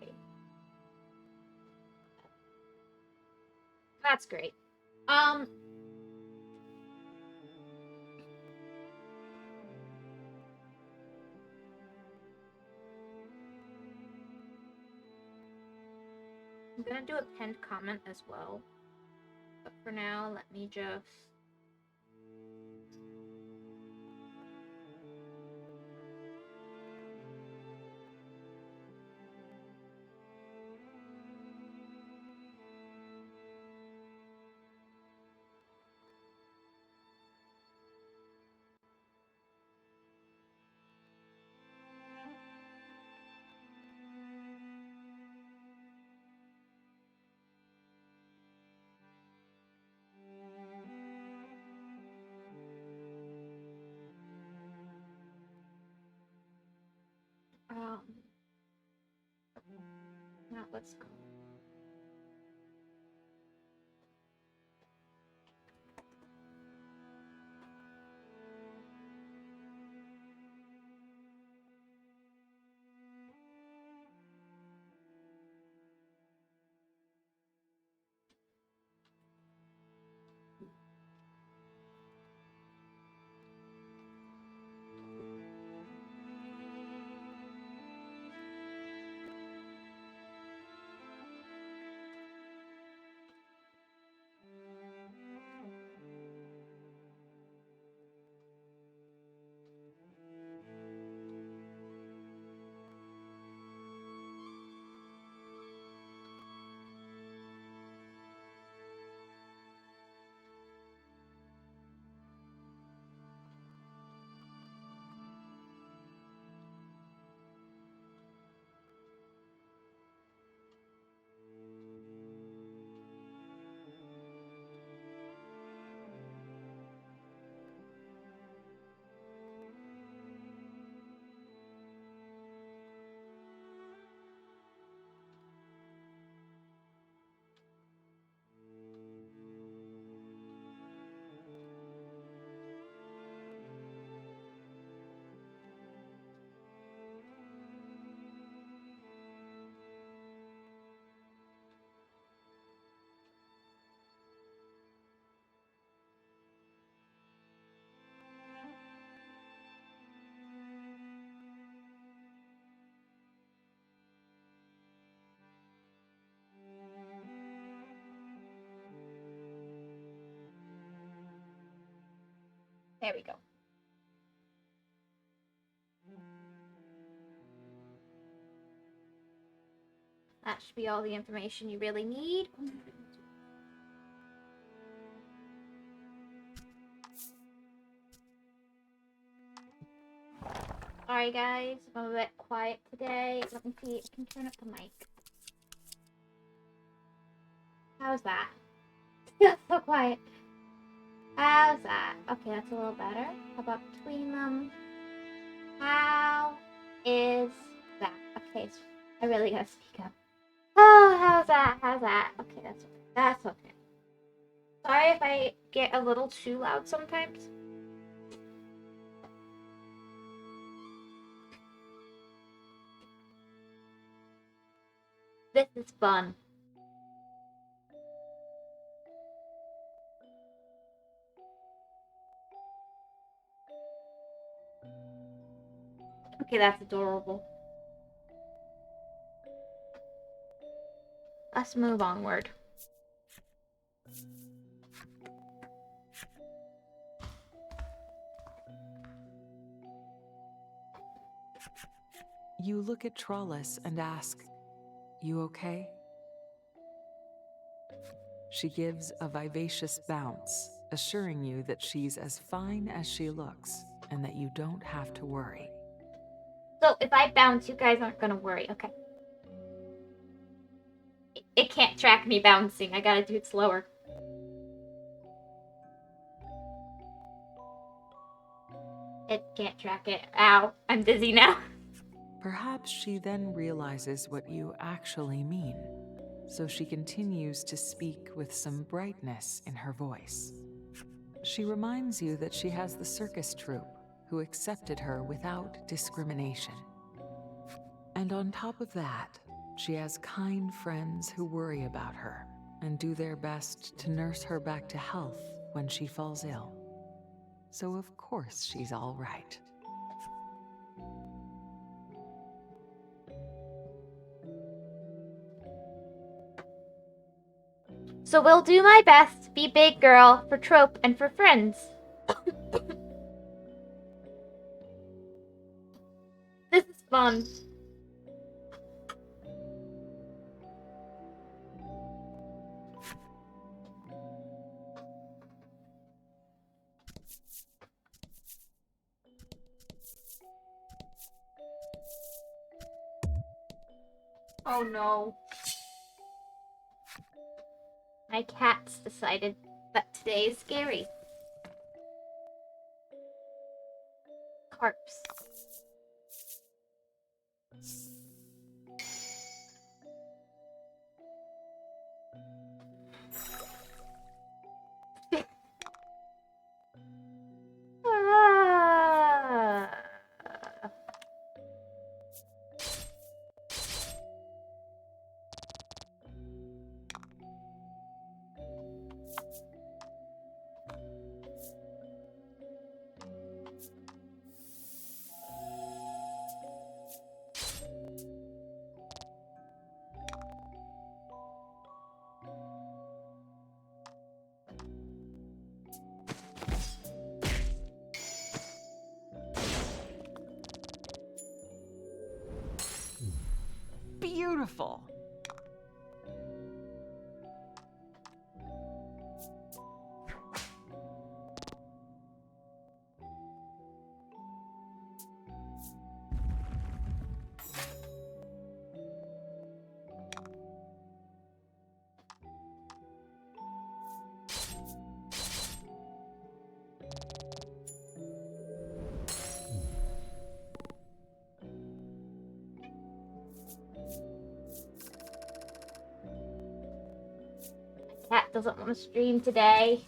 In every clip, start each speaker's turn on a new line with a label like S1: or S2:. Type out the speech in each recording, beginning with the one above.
S1: Okay. That's great. I'm gonna do a pinned comment as well. But for now, let me just... now let's go. There we go. That should be all the information you really need. Sorry guys, I'm a bit quiet today. Let me see, I can turn up the mic. How's that? So quiet. How's that? Okay, that's a little better. How about between them? How is that? Okay, so I really gotta speak up. Oh, how's that? How's that? Okay, that's okay. That's okay. Sorry if I get a little too loud sometimes. This is fun. Okay, that's adorable. Let's move onward.
S2: You look at Trollis and ask, "You okay?" She gives a vivacious bounce, assuring you that she's as fine as she looks and that you don't have to worry.
S1: So if I bounce, you guys aren't gonna worry, okay? It can't track me bouncing. I gotta do it slower. It can't track it. Ow, I'm dizzy now.
S2: Perhaps she then realizes what you actually mean, so she continues to speak with some brightness in her voice. She reminds you that she has the circus troupe who accepted her without discrimination. And on top of that, She has kind friends who worry about her and do their best to nurse her back to health when she falls ill. So of course she's all right.
S1: So we'll do my best to be big girl for Trope and for friends. This is fun. Oh no. My cats decided that today is scary. Carps. Ah.
S2: Beautiful!
S1: Cat doesn't want to stream today.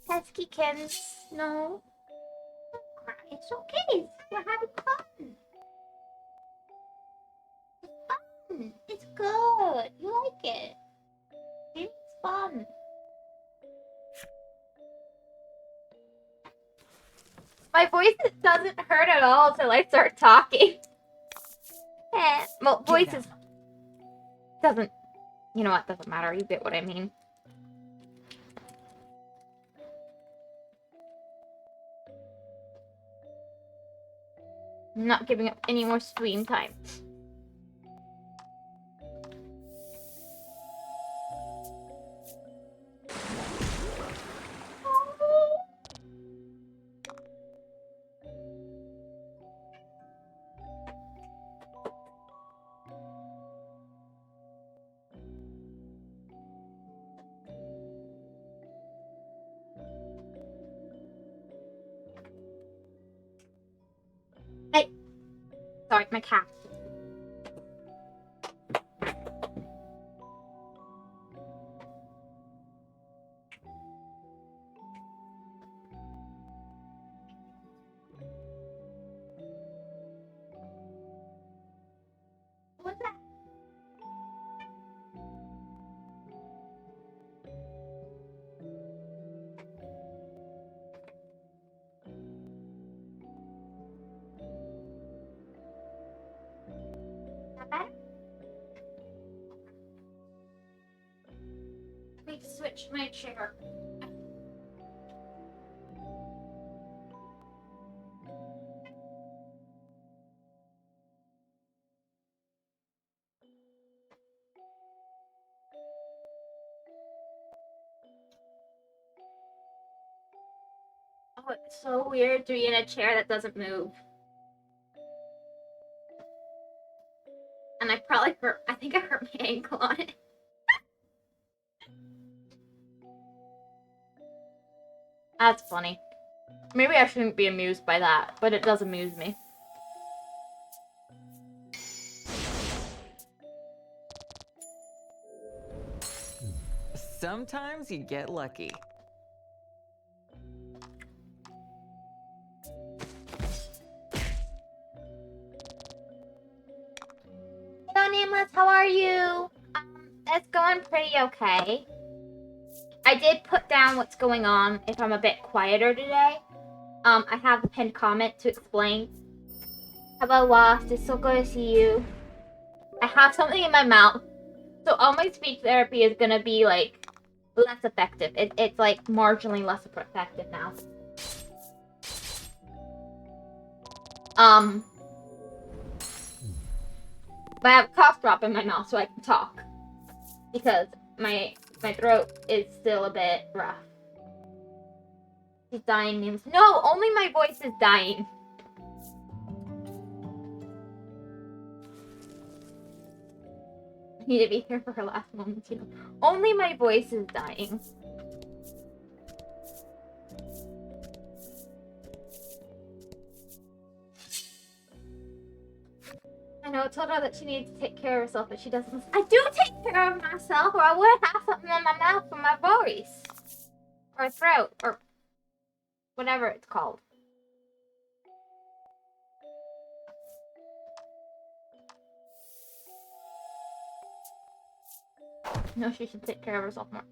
S1: Cat's kittens. No. Don't cry. It's okay. We're having fun. It's fun. It's good. You like it. It's fun. My voice doesn't hurt at all until I start talking. Well, voices doesn't. You know what? Doesn't matter. You get what I mean. I'm not giving up any more stream time. Hey! Sorry, my cat. What's that? That better? Let me switch my chair. Oh, it's so weird to be in a chair that doesn't move. And I probably hurt, I think I hurt my ankle on it. That's funny. Maybe I shouldn't be amused by that, but it does amuse me.
S2: Sometimes you get lucky.
S1: Hello, Nameless. How are you? It's going pretty okay. I did put down what's going on if I'm a bit quieter today. I have the pinned comment to explain. Hello, Lost. It's so good to see you. I have something in my mouth, so all my speech therapy is gonna be like less effective. It's like marginally less effective now. But I have a cough drop in my mouth so I can talk because my throat is still a bit rough. She's dying. Names. No, only my voice is dying. I need to be here for her last moments, you know. Only my voice is dying. I know, I told her that she needs to take care of herself, but she doesn't listen. I do take care of myself, or I would have something in my mouth for my voice. Or throat, or whatever it's called. No, she should take care of herself more.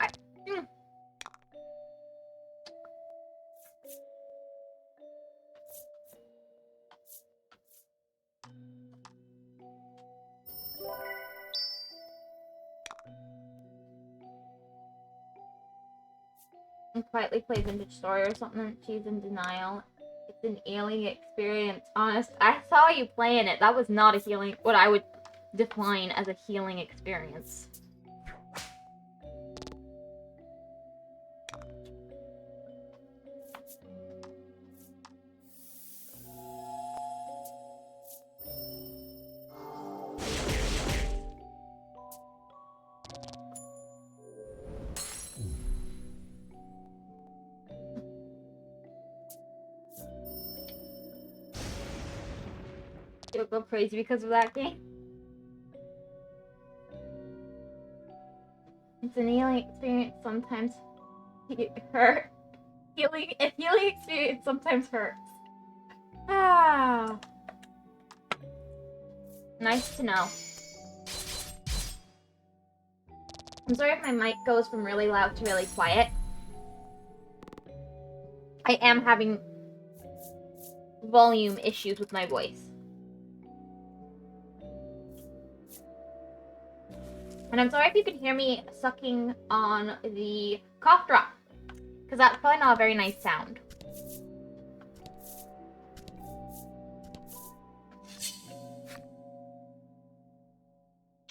S1: And quietly play Vintage Story or something. She's in denial. It's an alien experience. Honest, I saw you playing it. That was not a healing, what I would define as a healing experience. You'll go crazy because of that game. It's an healing experience. Sometimes hurt. A healing experience sometimes hurts. Ah, nice to know. I'm sorry if my mic goes from really loud to really quiet. I am having volume issues with my voice. And I'm sorry if you can hear me sucking on the cough drop, because that's probably not a very nice sound.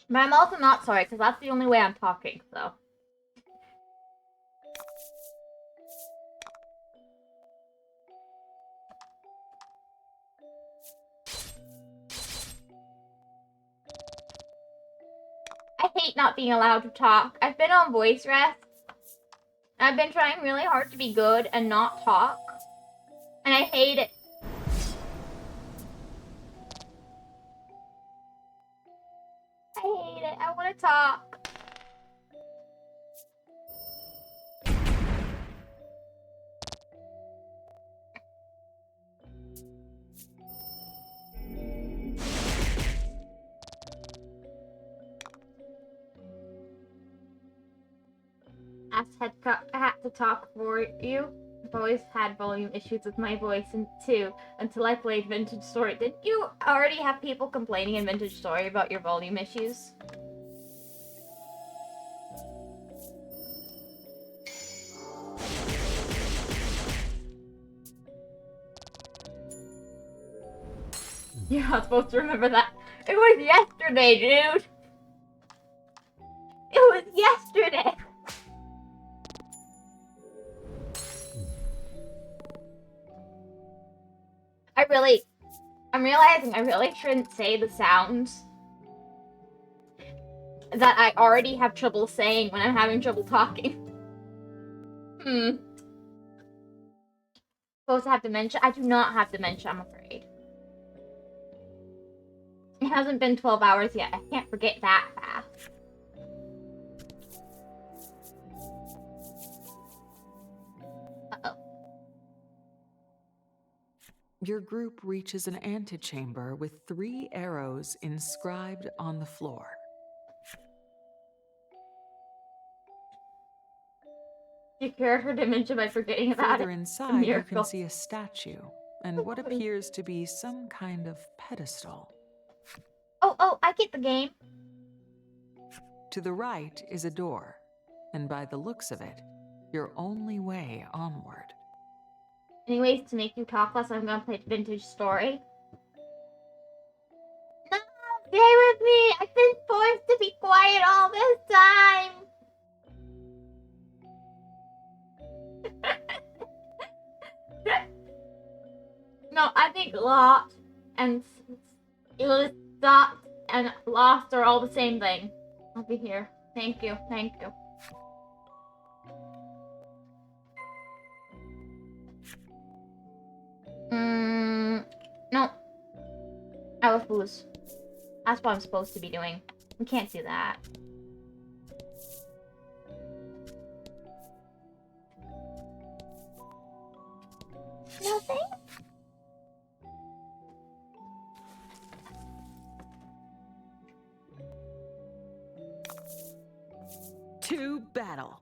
S1: But I'm also not sorry, because that's the only way I'm talking, so. I hate not being allowed to talk. I've been on voice rest. I've been trying really hard to be good and not talk. And I hate it. I hate it. I want to talk. I had to talk for you. I've always had volume issues with my voice and too until I played Vintage Story. Didn't you already have people complaining in Vintage Story about your volume issues? You're not supposed to remember that. It was yesterday, dude. It was yesterday. I'm realizing I really shouldn't say the sounds that I already have trouble saying when I'm having trouble talking. Supposed to have dementia? I do not have dementia, I'm afraid. It hasn't been 12 hours yet. I can't forget that fast.
S2: Your group reaches an antechamber with 3 arrows inscribed on the floor.
S1: She cured her dementia by forgetting about
S2: Further
S1: it. A
S2: inside, you can
S1: miracle.
S2: see a statue and what appears to be some kind of pedestal.
S1: Oh, I get the game.
S2: To the right is a door, and by the looks of it, your only way onward.
S1: Anyways, to make you talk less, I'm gonna play Vintage Story. No, stay with me! I've been forced to be quiet all this time! No, I think Lost and Stopped and Lost are all the same thing. I'll be here. Thank you, thank you. No. I refuse. That's what I'm supposed to be doing. We can't do that. Nothing?
S2: To battle.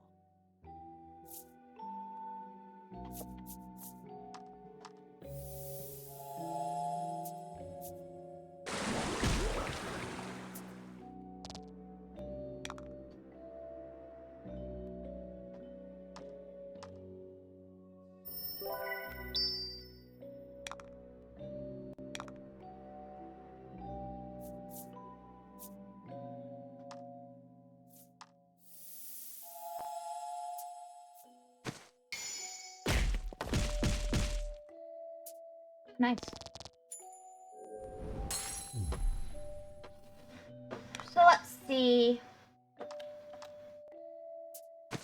S1: Nice. So let's see.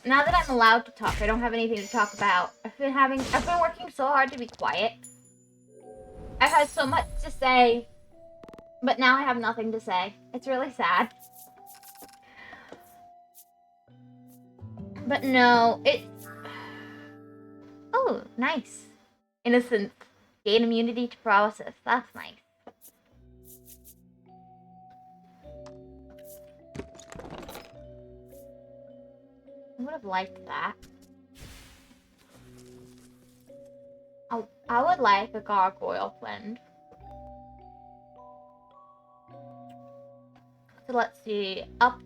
S1: Now that I'm allowed to talk, I don't have anything to talk about. I've been working so hard to be quiet. I've had so much to say, but now I have nothing to say. It's really sad. But no, oh, nice. Innocence. Gain immunity to paralysis. That's nice. I would have liked that. I would like a gargoyle friend. So let's see. Up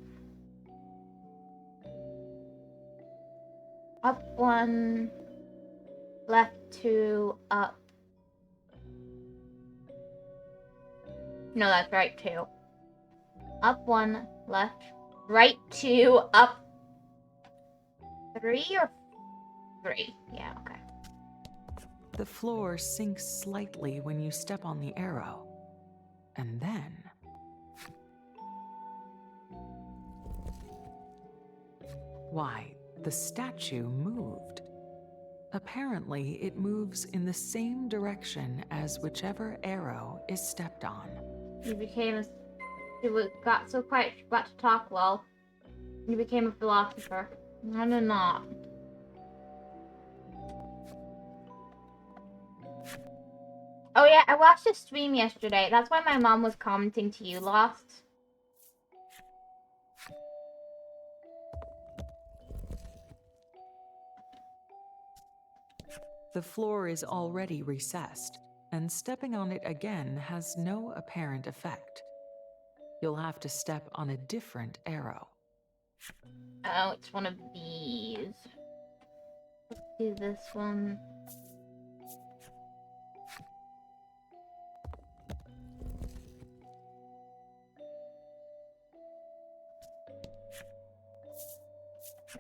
S1: 1, left 2, up. No, that's right 2. Up 1, left, right 2, up 3 or 3? Yeah, okay.
S2: The floor sinks slightly when you step on the arrow. And then... why, the statue moved. Apparently, it moves in the same direction as whichever arrow is stepped on.
S1: You got so quiet, you got to talk well. You became a philosopher. I do not. Oh yeah, I watched a stream yesterday. That's why my mom was commenting to you, Lost.
S2: The floor is already recessed, and stepping on it again has no apparent effect. You'll have to step on a different arrow.
S1: Oh, it's one of these. Let's do this one.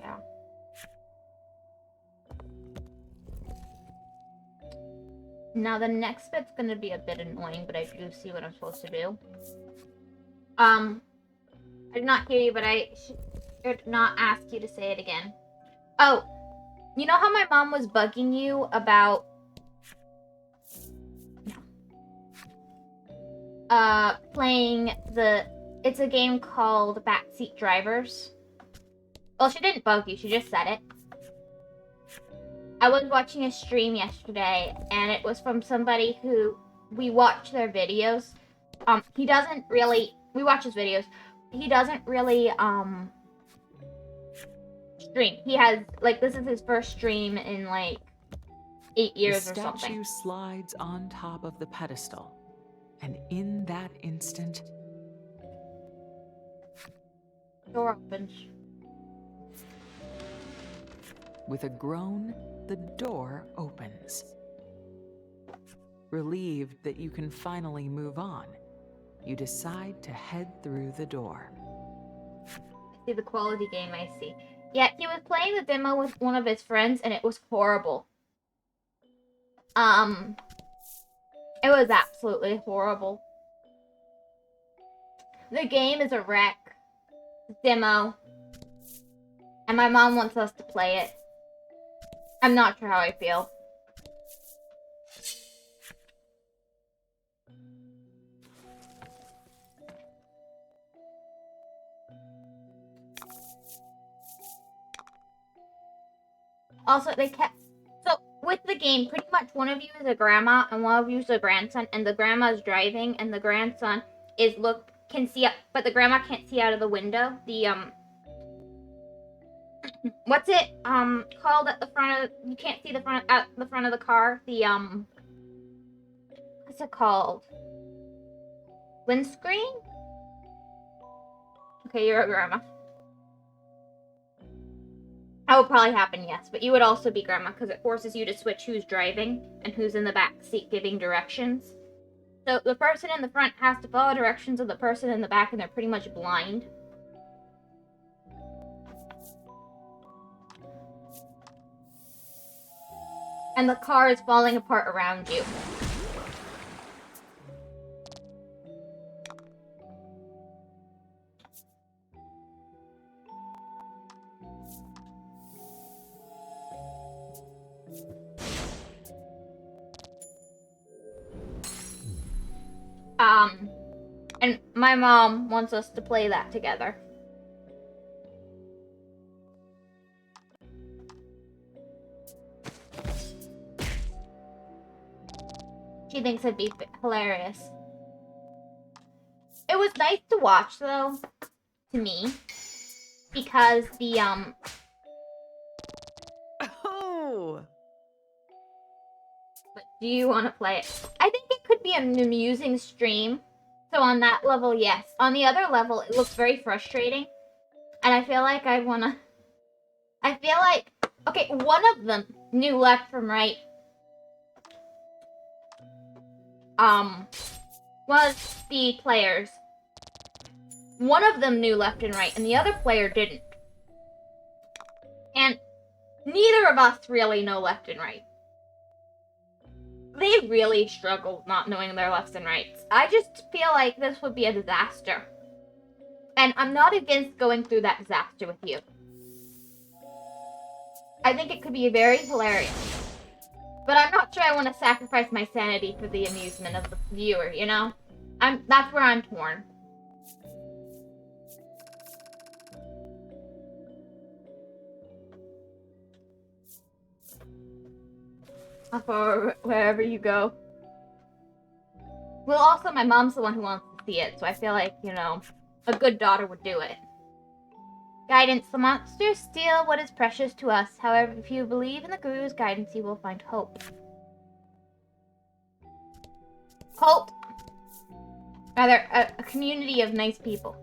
S1: Yeah. Now the next bit's gonna be a bit annoying, but I do see what I'm supposed to do. I did not hear you, but I should not ask you to say it again. Oh, you know how my mom was bugging you about playing it's a game called Backseat Drivers. Well, she didn't bug you, she just said it. I was watching a stream yesterday, and it was from somebody who we watch their videos. He doesn't really. We watch his videos. He doesn't really stream. He has like this is his first stream in like 8 years or something.
S2: The statue slides on top of the pedestal, and in that instant,
S1: Door opens.
S2: with a groan, the door opens. Relieved that you can finally move on, you decide to head through the door.
S1: I see the quality game, I see. Yeah, he was playing the demo with one of his friends, and it was horrible. It was absolutely horrible. The game is a wreck. Demo. And my mom wants us to play it. I'm not sure how I feel. Also, they kept... So, with the game, pretty much one of you is a grandma and one of you is a grandson, and the grandma is driving, and the grandson can see up, but the grandma can't see out of the window. The, what's it, called at the front of... You can't see the front of the car. The, what's it called? Windscreen? Okay, you're a grandma. That would probably happen, yes, but you would also be grandma because it forces you to switch who's driving and who's in the back seat giving directions. So the person in the front has to follow directions of the person in the back, and they're pretty much blind. And the car is falling apart around you. And my mom wants us to play that together. She thinks it'd be hilarious. It was nice to watch, though, to me, because the,
S2: Oh!
S1: But do you want to play it? I think it could be an amusing stream. So on that level, yes. On the other level, it looks very frustrating. And I feel like okay, one of them knew left from right. Was the players. One of them knew left and right, and the other player didn't. And neither of us really know left and right. They really struggle not knowing their lefts and rights. I just feel like this would be a disaster. And I'm not against going through that disaster with you. I think it could be very hilarious. But I'm not sure I want to sacrifice my sanity for the amusement of the viewer, you know? That's where I'm torn. For wherever you go. Well, also, my mom's the one who wants to see it, so I feel like, you know, a good daughter would do it. Guidance. The monsters steal what is precious to us. However, if you believe in the Guru's guidance, you will find hope. Hope. Rather, a community of nice people.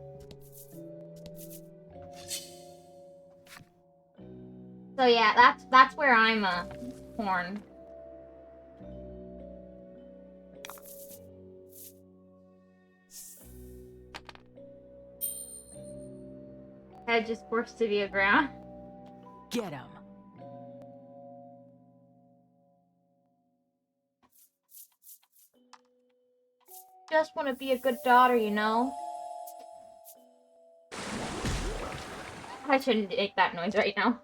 S1: So yeah, that's where I'm torn. Head just forced to be a ground.
S2: Get him.
S1: Just want to be a good daughter, you know? I shouldn't make that noise right now.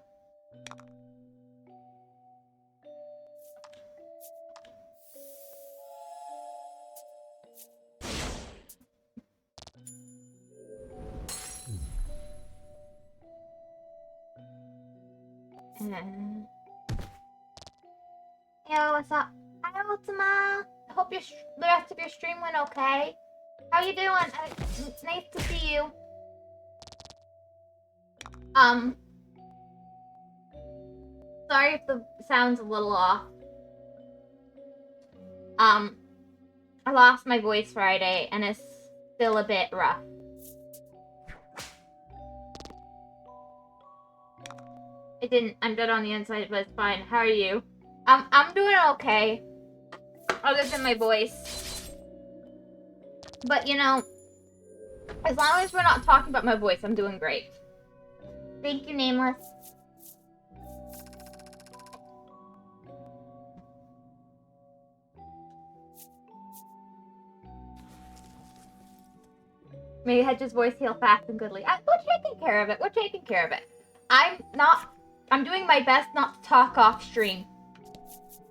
S1: Yo, what's up? Hi, Ultima. I hope the rest of your stream went okay. How you doing? Nice to see you. Sorry if the sound's a little off. I lost my voice Friday, and it's still a bit rough. I'm dead on the inside, but it's fine. How are you? I'm doing okay. Other than my voice. But, you know, as long as we're not talking about my voice, I'm doing great. Thank you, Nameless. May Hedge's voice heal fast and goodly. We're taking care of it. We're taking care of it. I'm doing my best not to talk off stream.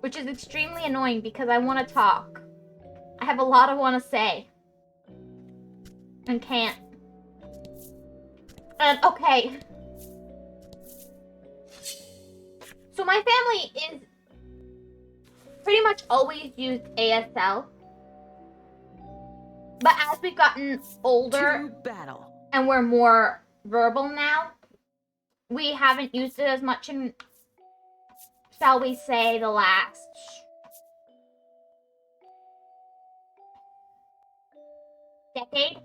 S1: Which is extremely annoying because I want to talk. I have a lot I want to say. And can't. And, okay. So my family is pretty much always used ASL. But as we've gotten older and we're more verbal now, we haven't used it as much in, shall we say, the last decade.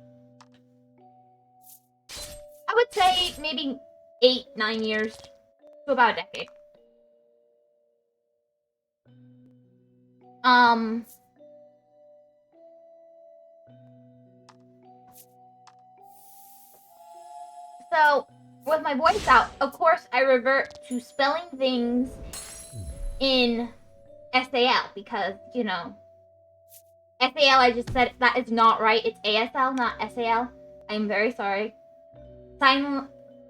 S1: I would say maybe 8-9 years to about a decade. So, with my voice out, of course, I revert to spelling things in SAL because, you know, SAL, I just said that is not right. It's ASL, not SAL. I'm very sorry. Sign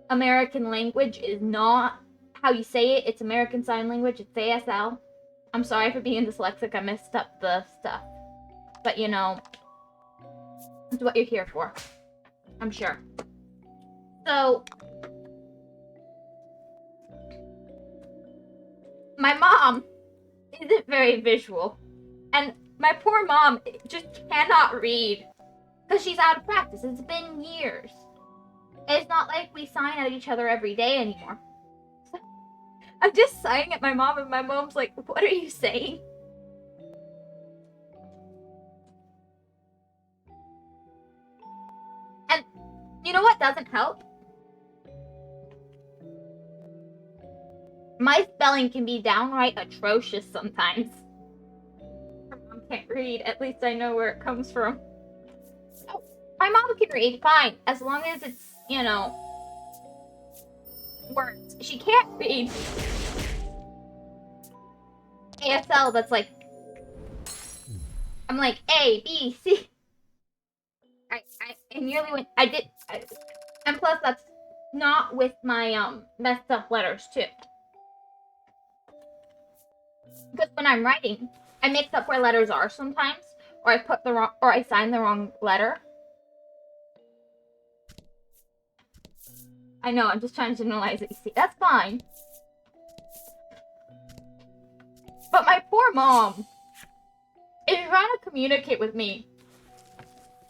S1: American language is not how you say it. It's American Sign Language. It's ASL. I'm sorry for being dyslexic. I messed up the stuff. But, you know, it's what you're here for. I'm sure. So, my mom isn't very visual. And my poor mom just cannot read. Because she's out of practice. It's been years. It's not like we sign at each other every day anymore. So, I'm just sighing at my mom, and my mom's like, what are you saying? And you know what doesn't help? My spelling can be downright atrocious sometimes. My mom can't read. At least I know where it comes from. Oh, my mom can read fine, as long as it's, you know, words. She can't read ASL that's like, I'm like, A, B, C. I nearly went, and plus that's not with my, messed up letters too. Because when I'm writing, I mix up where letters are sometimes, or I sign the wrong letter. I know, I'm just trying to generalize it, you see. That's fine. But my poor mom is trying to communicate with me.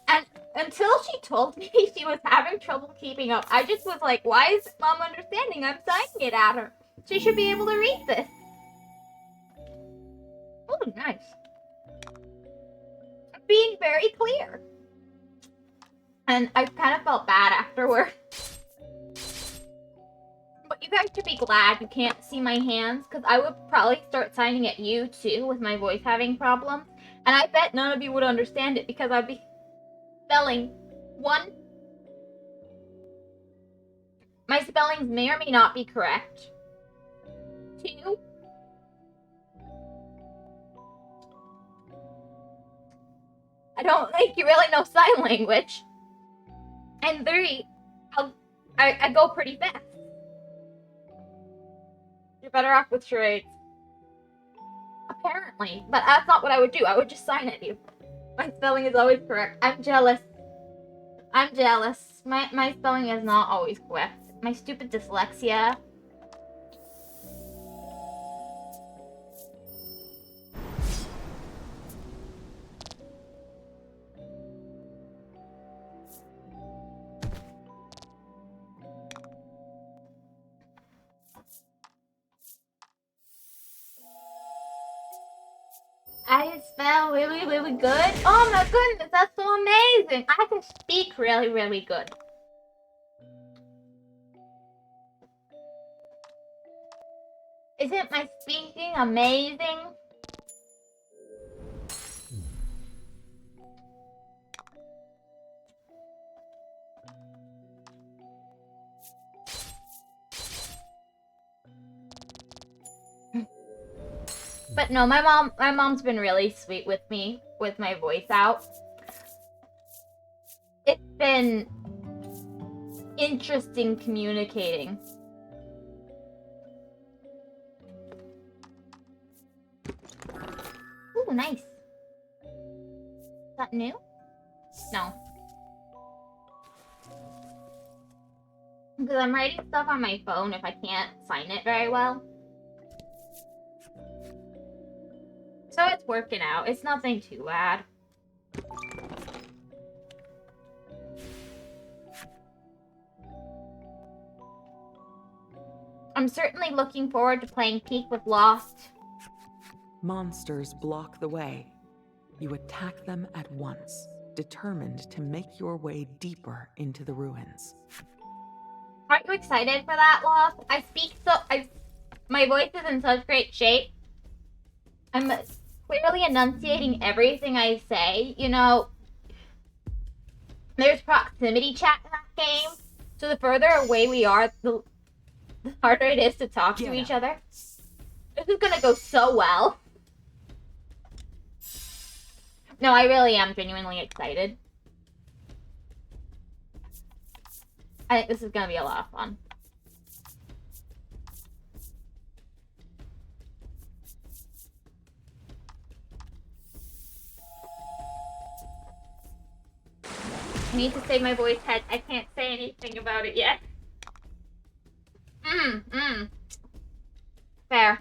S1: And until she told me she was having trouble keeping up, I just was like, why is mom understanding? I'm signing it at her. She should be able to read this. Oh, nice. Being very clear. And I kind of felt bad afterward. But you guys should be glad you can't see my hands, because I would probably start signing at you too with my voice having problems. And I bet none of you would understand it because I'd be spelling one. My spellings may or may not be correct. 2. I don't think you really know sign language. And 3, I go pretty fast. You're better off with charades. Apparently, but that's not what I would do. I would just sign at you. My spelling is always correct. I'm jealous. I'm jealous. My spelling is not always correct. My stupid dyslexia. smell really, really good. Oh my goodness, that's so amazing. I can speak really, really good. Isn't my speaking amazing? But no, my mom's been really sweet with me with my voice out. It's been interesting communicating. Ooh, nice. Is that new? No. Because I'm writing stuff on my phone if I can't sign it very well. So it's working out. It's nothing too bad. I'm certainly looking forward to playing Peak with Lost.
S2: Monsters block the way. You attack them at once, determined to make your way deeper into the ruins.
S1: Aren't you excited for that, Lost? My voice is in such great shape. I'm clearly enunciating everything I say. You know, there's proximity chat in that game. So the further away we are, the harder it is to talk to each other. This is gonna go so well. No, I really am genuinely excited. I think this is gonna be a lot of fun. I need to save my voice head. I can't say anything about it yet. Fair.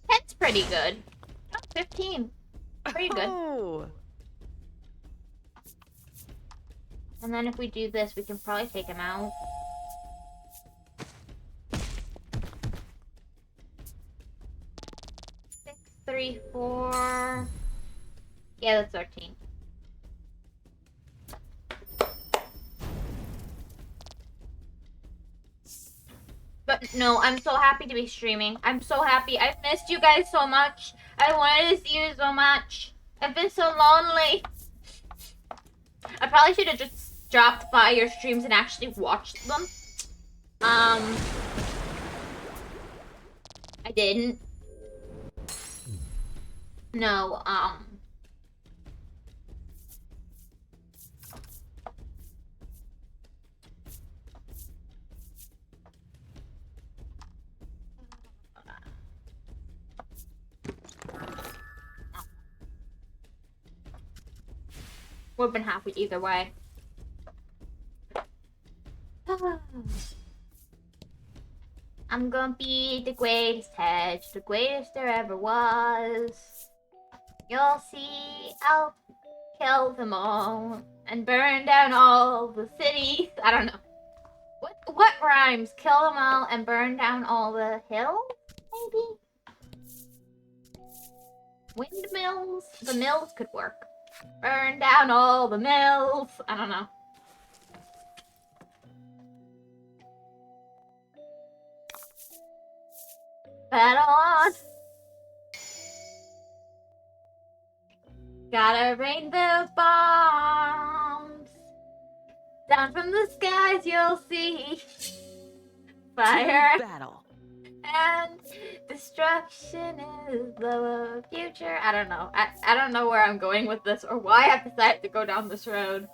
S1: That's pretty good. Oh, 15. Pretty good.
S2: Oh.
S1: And then if we do this, we can probably take him out. 6, 3, 4. Yeah, that's 13. But no, I'm so happy to be streaming. I'm so happy. I've missed you guys so much. I wanted to see you so much. I've been so lonely. I probably should have just dropped by your streams and actually watched them. I didn't. No, would've been happy either way. I'm gonna be the greatest hedge, the greatest there ever was. You'll see, I'll kill them all and burn down all the cities. I don't know. What rhymes? Kill them all and burn down all the hills? Maybe? Windmills? The mills could work. Burn down all the mills. I don't know. Battle on. Gotta rain the bombs. Down from the skies you'll see fire.
S2: Battle.
S1: And destruction is the future. I don't know. I don't know where I'm going with this or why I've decided to go down this road.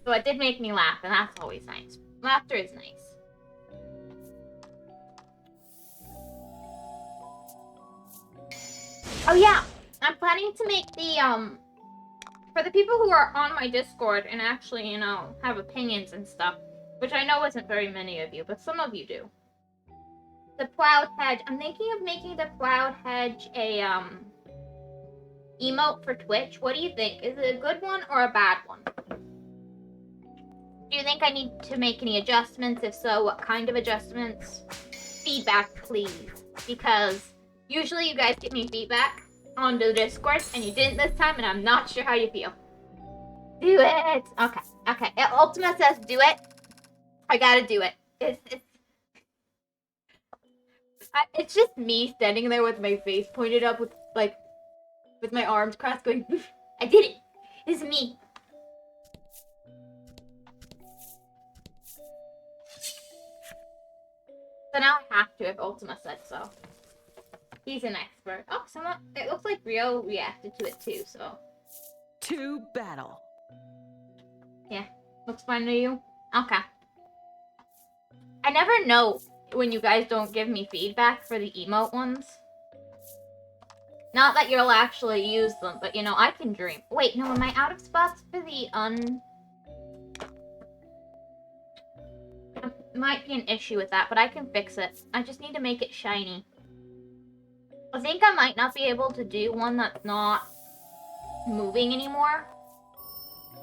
S1: So it did make me laugh, and that's always nice. Laughter is nice. Oh yeah, I'm planning to make the For the people who are on my Discord and actually, you know, have opinions and stuff, which I know isn't very many of you, but some of you do. The Plowed Hedge. I'm thinking of making the Plowed Hedge a, emote for Twitch. What do you think? Is it a good one or a bad one? Do you think I need to make any adjustments? If so, what kind of adjustments? Feedback, please. Because usually you guys give me feedback on the Discord, and you didn't this time, and I'm not sure how you feel. Do it! Okay, okay. Ultima says do it. I gotta do it. It's just me standing there with my face pointed up with my arms crossed going, I did it! It's me! So now I have to if Ultima said so. He's an expert. Oh, it looks like Rio reacted to it too, so.
S2: To battle.
S1: Yeah, looks fine to you? Okay. I never know when you guys don't give me feedback for the emote ones. Not that you'll actually use them, but you know, I can dream. Wait, no, am I out of spots for the Might be an issue with that, but I can fix it. I just need to make it shiny. I think I might not be able to do one that's not moving anymore.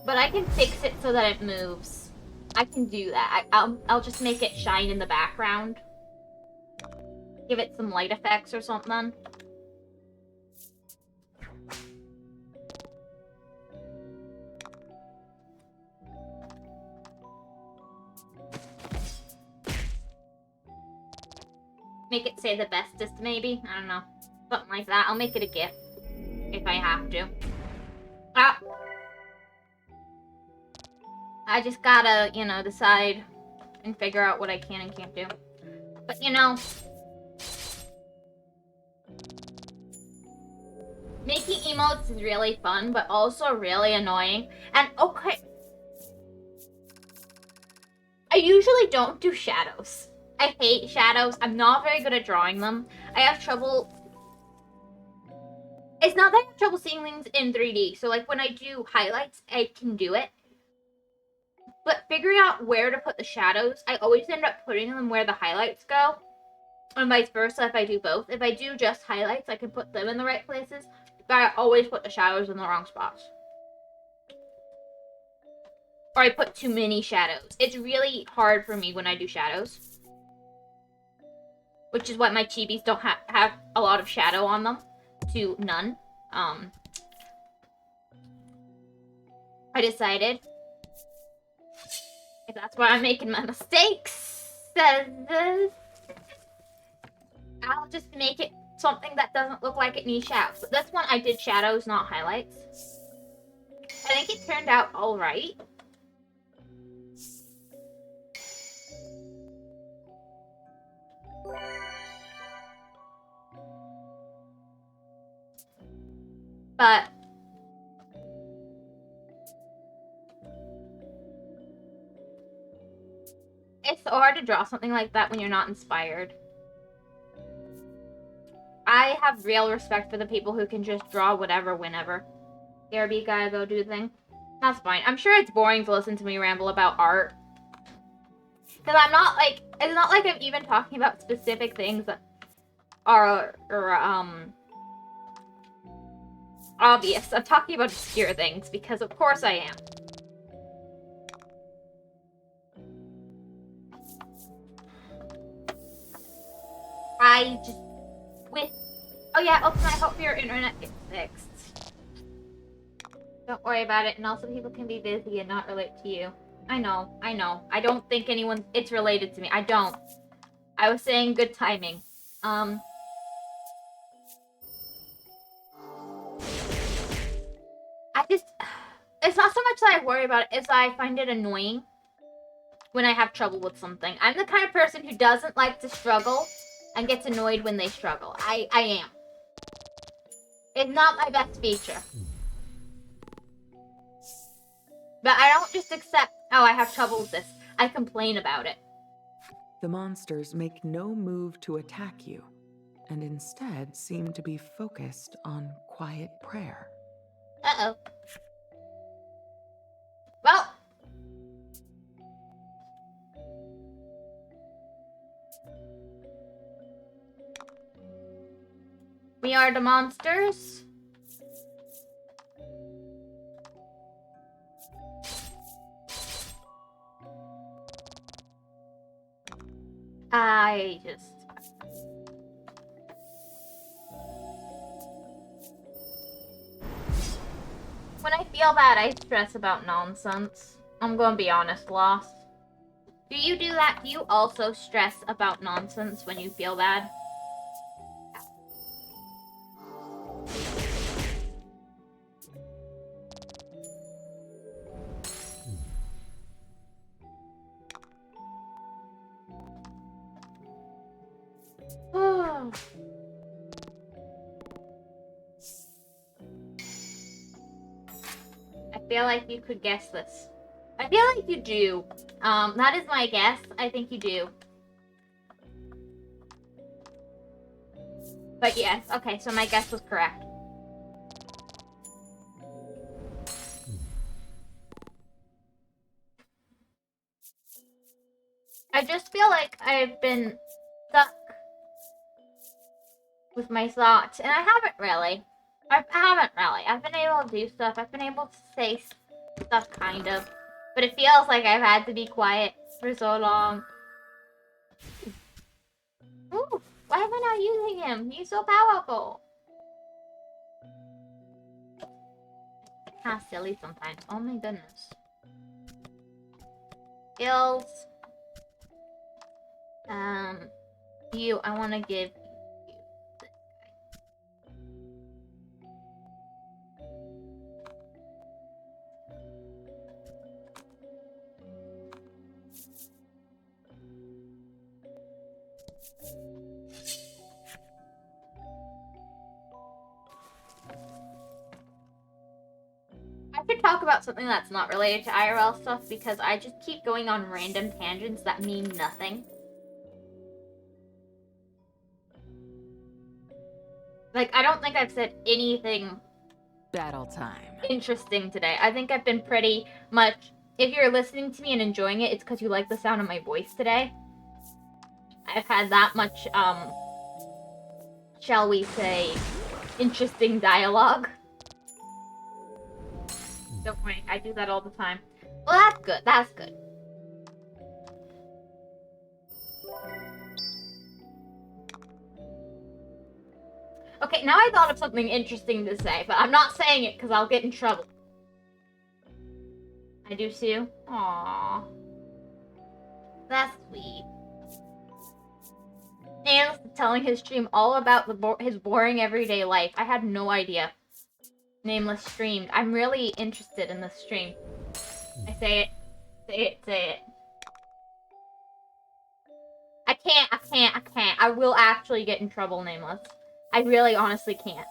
S1: But I can fix it so that it moves. I can do that. I'll just make it shine in the background. Give it some light effects or something. Make it say the bestest, maybe? I don't know. Something like that. I'll make it a GIF. If I have to. Ah! I just gotta, you know, decide and figure out what I can and can't do. But, you know... making emotes is really fun, but also really annoying. And, okay... I usually don't do shadows. I hate shadows. I'm not very good at drawing them. I have trouble... It's not that I have trouble seeing things in 3D. So, like, when I do highlights, I can do it. But figuring out where to put the shadows, I always end up putting them where the highlights go. And vice versa if I do both. If I do just highlights, I can put them in the right places. But I always put the shadows in the wrong spots. Or I put too many shadows. It's really hard for me when I do shadows. Which is why my chibis don't have a lot of shadow on them. To none. I decided, if that's why I'm making my mistakes, I'll just make it something that doesn't look like it needs shadows. But this one I did shadows, not highlights. I think it turned out alright. But it's so hard to draw something like that when you're not inspired. I have real respect for the people who can just draw whatever, whenever. BRB gotta go do the thing. That's fine. I'm sure it's boring to listen to me ramble about art. Because I'm not like, it's not like I'm even talking about specific things that are obvious. I'm talking about obscure things, because of course I am. I just, oh yeah, Ultima, I hope your internet gets fixed. Don't worry about it, and also people can be busy and not relate to you. I know. I don't think it's related to me. I don't. I was saying good timing. It's not so much that I worry about it, as I find it annoying when I have trouble with something. I'm the kind of person who doesn't like to struggle and gets annoyed when they struggle. I am. It's not my best feature. But I don't just accept, oh, I have trouble with this. I complain about it.
S2: The monsters make no move to attack you, and instead seem to be focused on quiet prayer.
S1: Uh-oh. We are the monsters. I just... When I feel bad, I stress about nonsense. I'm gonna be honest, Lost. Do you do that? Do you also stress about nonsense when you feel bad? I feel like you could guess this. I feel like you do. That is my guess. I think you do. But yes, okay, so my guess was correct. I just feel like I've been stuck with my thoughts, and I haven't really. I haven't really. I've been able to do stuff. I've been able to say stuff, kind of. But it feels like I've had to be quiet for so long. Ooh, why am I not using him? He's so powerful. Kind of silly sometimes. Oh my goodness. Skills. You, I want to give you this guy. I should talk about something that's not related to IRL stuff because I just keep going on random tangents that mean nothing. Like, I don't think I've said anything
S2: Battle time.
S1: interesting today. I think I've been pretty much... If you're listening to me and enjoying it, it's because you like the sound of my voice today. I've had that much, shall we say, interesting dialogue. Don't worry, I do that all the time. Well, that's good, that's good. Okay, now I thought of something interesting to say, but I'm not saying it because I'll get in trouble. I do, Sue? Aww. That's sweet. And telling his stream all about his boring everyday life. I had no idea. Nameless streamed. I'm really interested in this stream. I say it. Say it. Say it. I can't. I will actually get in trouble, Nameless. I really honestly can't.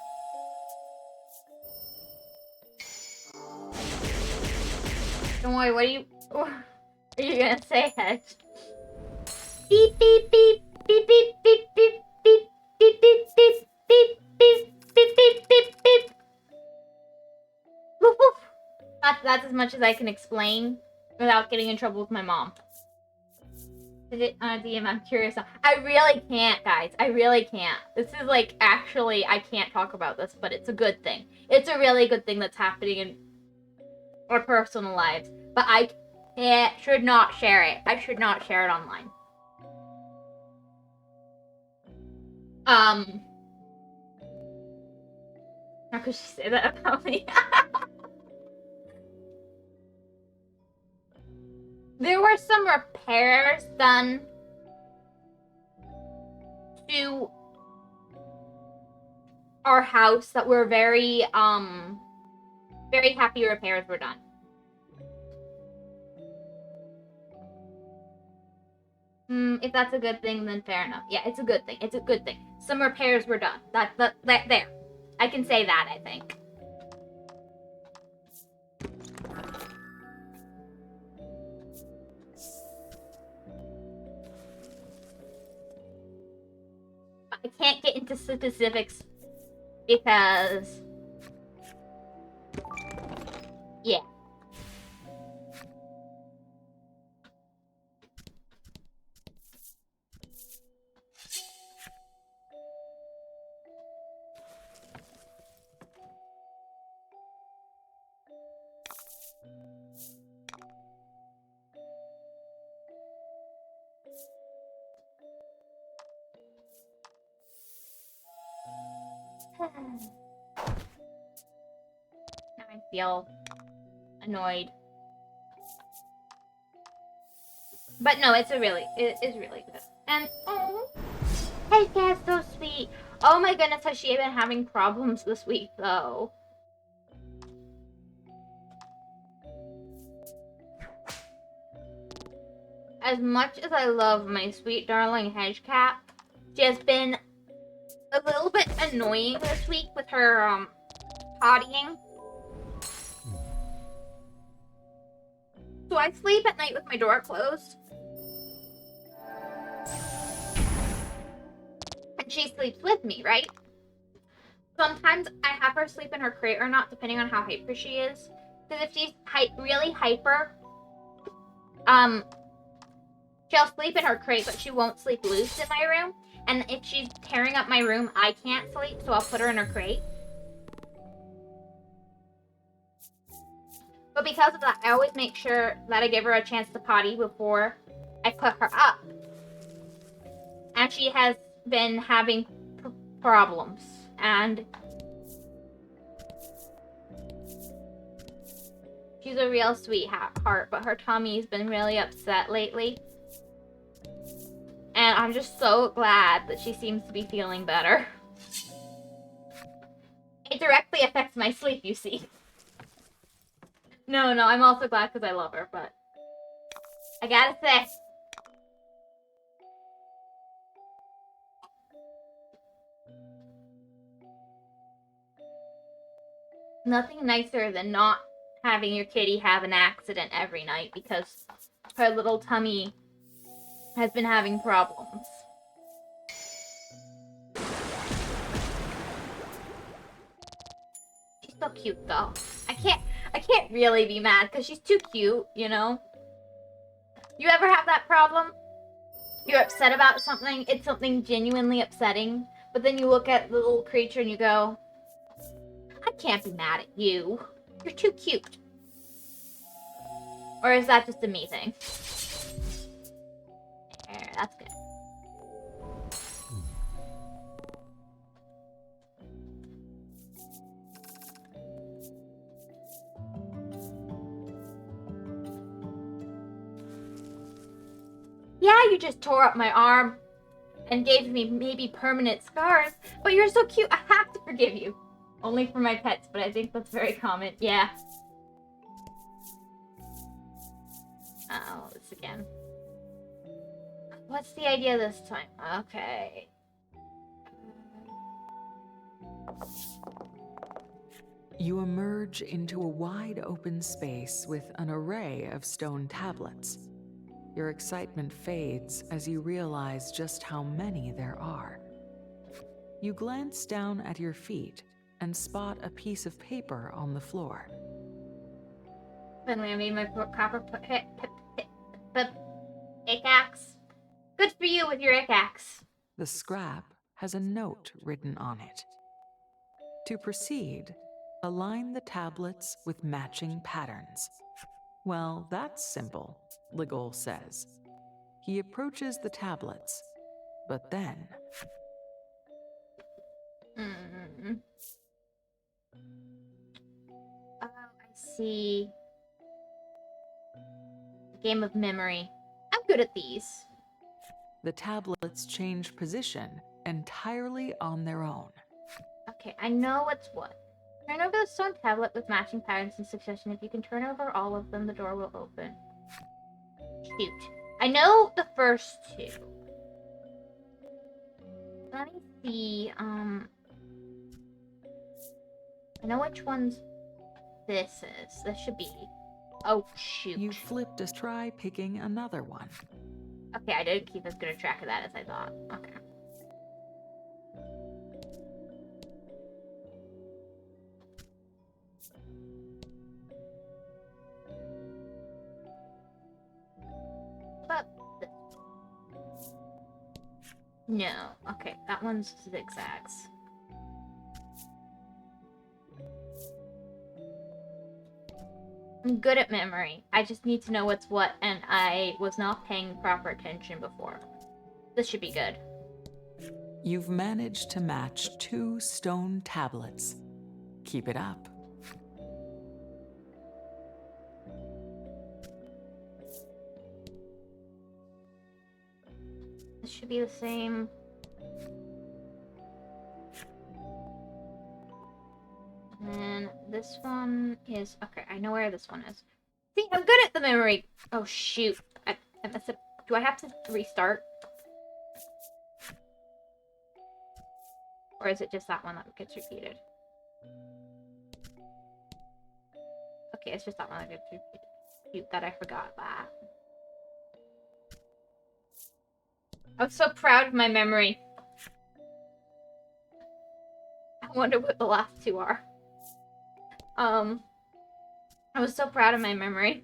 S1: Don't worry, what are you gonna say, Hedge? Beep beep beep beep beep beep beep beep beep beep beep beep beep beep beep beep beep. Woof woof. That's as much as I can explain without getting in trouble with my mom. Did it on a DM? I'm curious. I really can't, guys. I really can't. This is like, actually, I can't talk about this, but it's a good thing. It's a really good thing that's happening in our personal lives. But I should not share it. I should not share it online. How could she say that about me? There were some repairs done to our house that were very happy repairs were done. If that's a good thing, then fair enough. Yeah, it's a good thing. It's a good thing. Some repairs were done. That there. I can say that, I think. I can't get into specifics because... Yeah. Now I feel annoyed. But no, it is really good. And oh, hey, Dad's so sweet. Oh my goodness, has she been having problems this week though? As much as I love my sweet darling hedge cat, she has been a little bit annoying this week with her pottying. So I sleep at night with my door closed. And she sleeps with me, right? Sometimes I have her sleep in her crate or not, depending on how hyper she is. Because if she's really hyper, she'll sleep in her crate, but she won't sleep loose in my room. And if she's tearing up my room, I can't sleep, so I'll put her in her crate. But because of that, I always make sure that I give her a chance to potty before I put her up. And she has been having problems. And she's a real sweetheart, but her tummy's been really upset lately. And I'm just so glad that she seems to be feeling better. It directly affects my sleep, you see. No, I'm also glad because I love her, but I gotta say, nothing nicer than not having your kitty have an accident every night because her little tummy has been having problems. She's so cute though. I can't really be mad because she's too cute, you know? You ever have that problem? You're upset about something, it's something genuinely upsetting, but then you look at the little creature and you go, I can't be mad at you. You're too cute. Or is that just a me thing? There, that's good. Yeah, you just tore up my arm and gave me maybe permanent scars, but you're so cute, I have to forgive you. Only for my pets, but I think that's very common. Yeah. Oh, this again. What's the idea this time? Okay.
S2: You emerge into a wide open space with an array of stone tablets. Your excitement fades as you realize just how many there are. You glance down at your feet and spot a piece of paper on the floor.
S1: Finally, I made my copper pickaxe. Good for you with your pickaxe.
S2: The scrap has a note written on it. To proceed, align the tablets with matching patterns. Well, that's simple, Ligol says. He approaches the tablets, but then...
S1: Oh, I see. Game of memory. I'm good at these.
S2: The tablets change position entirely on their own.
S1: Okay, I know what's what. Turn over the stone tablet with matching patterns in succession. If you can turn over all of them, the door will open. Shoot. I know the first two. Let me see, I know which ones this is. This should be... Oh, shoot.
S2: You flip to try picking another one.
S1: Okay, I didn't keep as good a track of that as I thought. Okay. But no. Okay, that one's zigzags. I'm good at memory. I just need to know what's what, and I was not paying proper attention before. This should be good.
S2: You've managed to match 2 stone tablets. Keep it up.
S1: This should be the same. And then this one is... Okay, I know where this one is. See, I'm good at the memory. Oh, shoot. I messed up. Do I have to restart? Or is it just that one that gets repeated? Okay, it's just that one that gets repeated. Shoot, that I forgot that. I was so proud of my memory. I wonder what the last 2 are. I was so proud of my memory.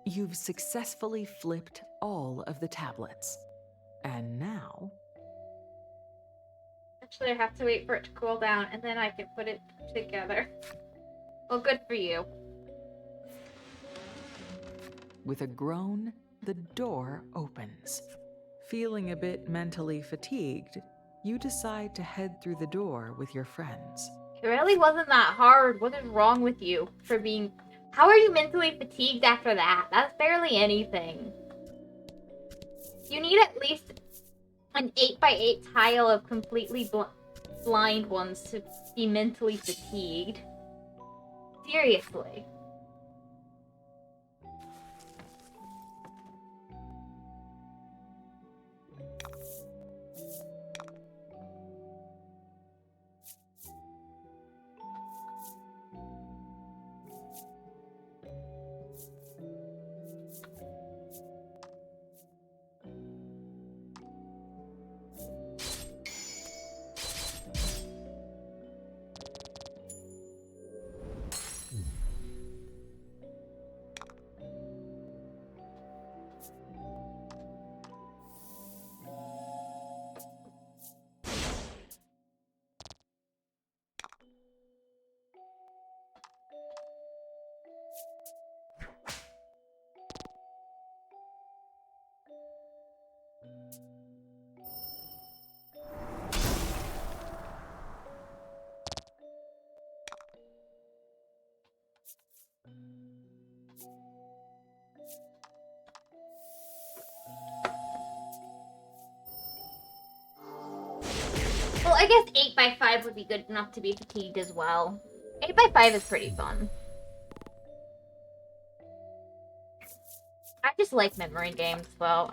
S2: You've successfully flipped all of the tablets. And now...
S1: Actually, I have to wait for it to cool down, and then I can put it together. Well, good for you.
S2: With a groan, the door opens. Feeling a bit mentally fatigued, you decide to head through the door with your friends.
S1: It really wasn't that hard. What is wrong with you for being... How are you mentally fatigued after that? That's barely anything. You need at least an 8x8 tile of completely blind ones to be mentally fatigued. Seriously. Well, I guess 8x5 would be good enough to be fatigued as well. 8x5 is pretty fun. I just like memory games, though.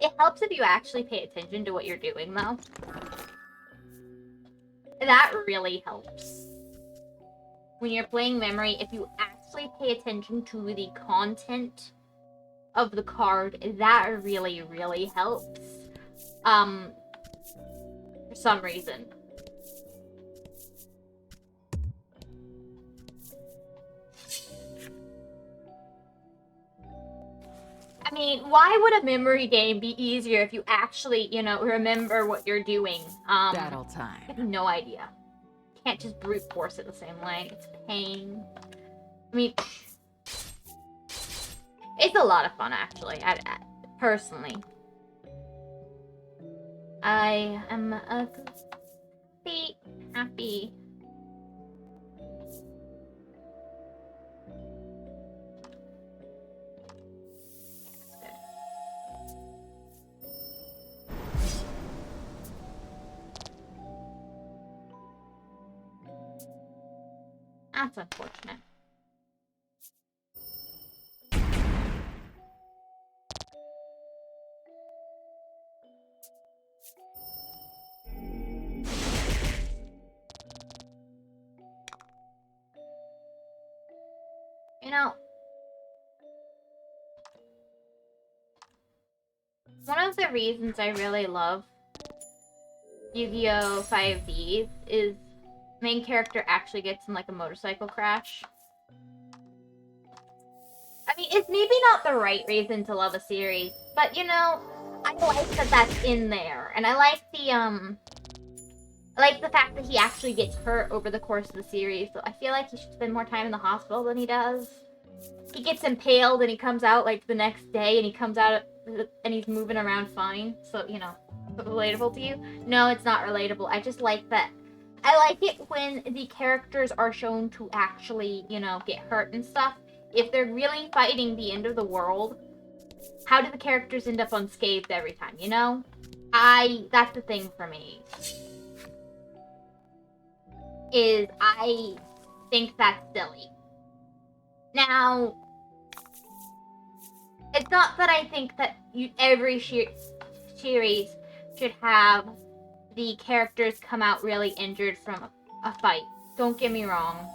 S1: It helps if you actually pay attention to what you're doing, though. That really helps. When you're playing memory, if you actually pay attention to the content of the card, that really, really helps. For some reason. I mean, why would a memory game be easier if you actually, you know, remember what you're doing?
S2: Battle time.
S1: I have no idea. Can't just brute force it the same way. It's pain. I mean, it's a lot of fun, actually. Personally. I am happy. That's unfortunate. You know, one of the reasons I really love Yu-Gi-Oh! 5D is main character actually gets in like a motorcycle crash. I mean, it's maybe not the right reason to love a series, but you know, I like that that's in there, and I like the fact that he actually gets hurt over the course of the series. So I feel like he should spend more time in the hospital than he does. He gets impaled and he comes out like the next day, and he comes out and he's moving around fine, so, you know, relatable to you. No, it's not relatable. I just like that. I like it when the characters are shown to actually, you know, get hurt and stuff. If they're really fighting the end of the world, how do the characters end up unscathed every time, you know? That's the thing for me. Is I think that's silly. Now, it's not that I think that every series should have the characters come out really injured from a fight. Don't get me wrong.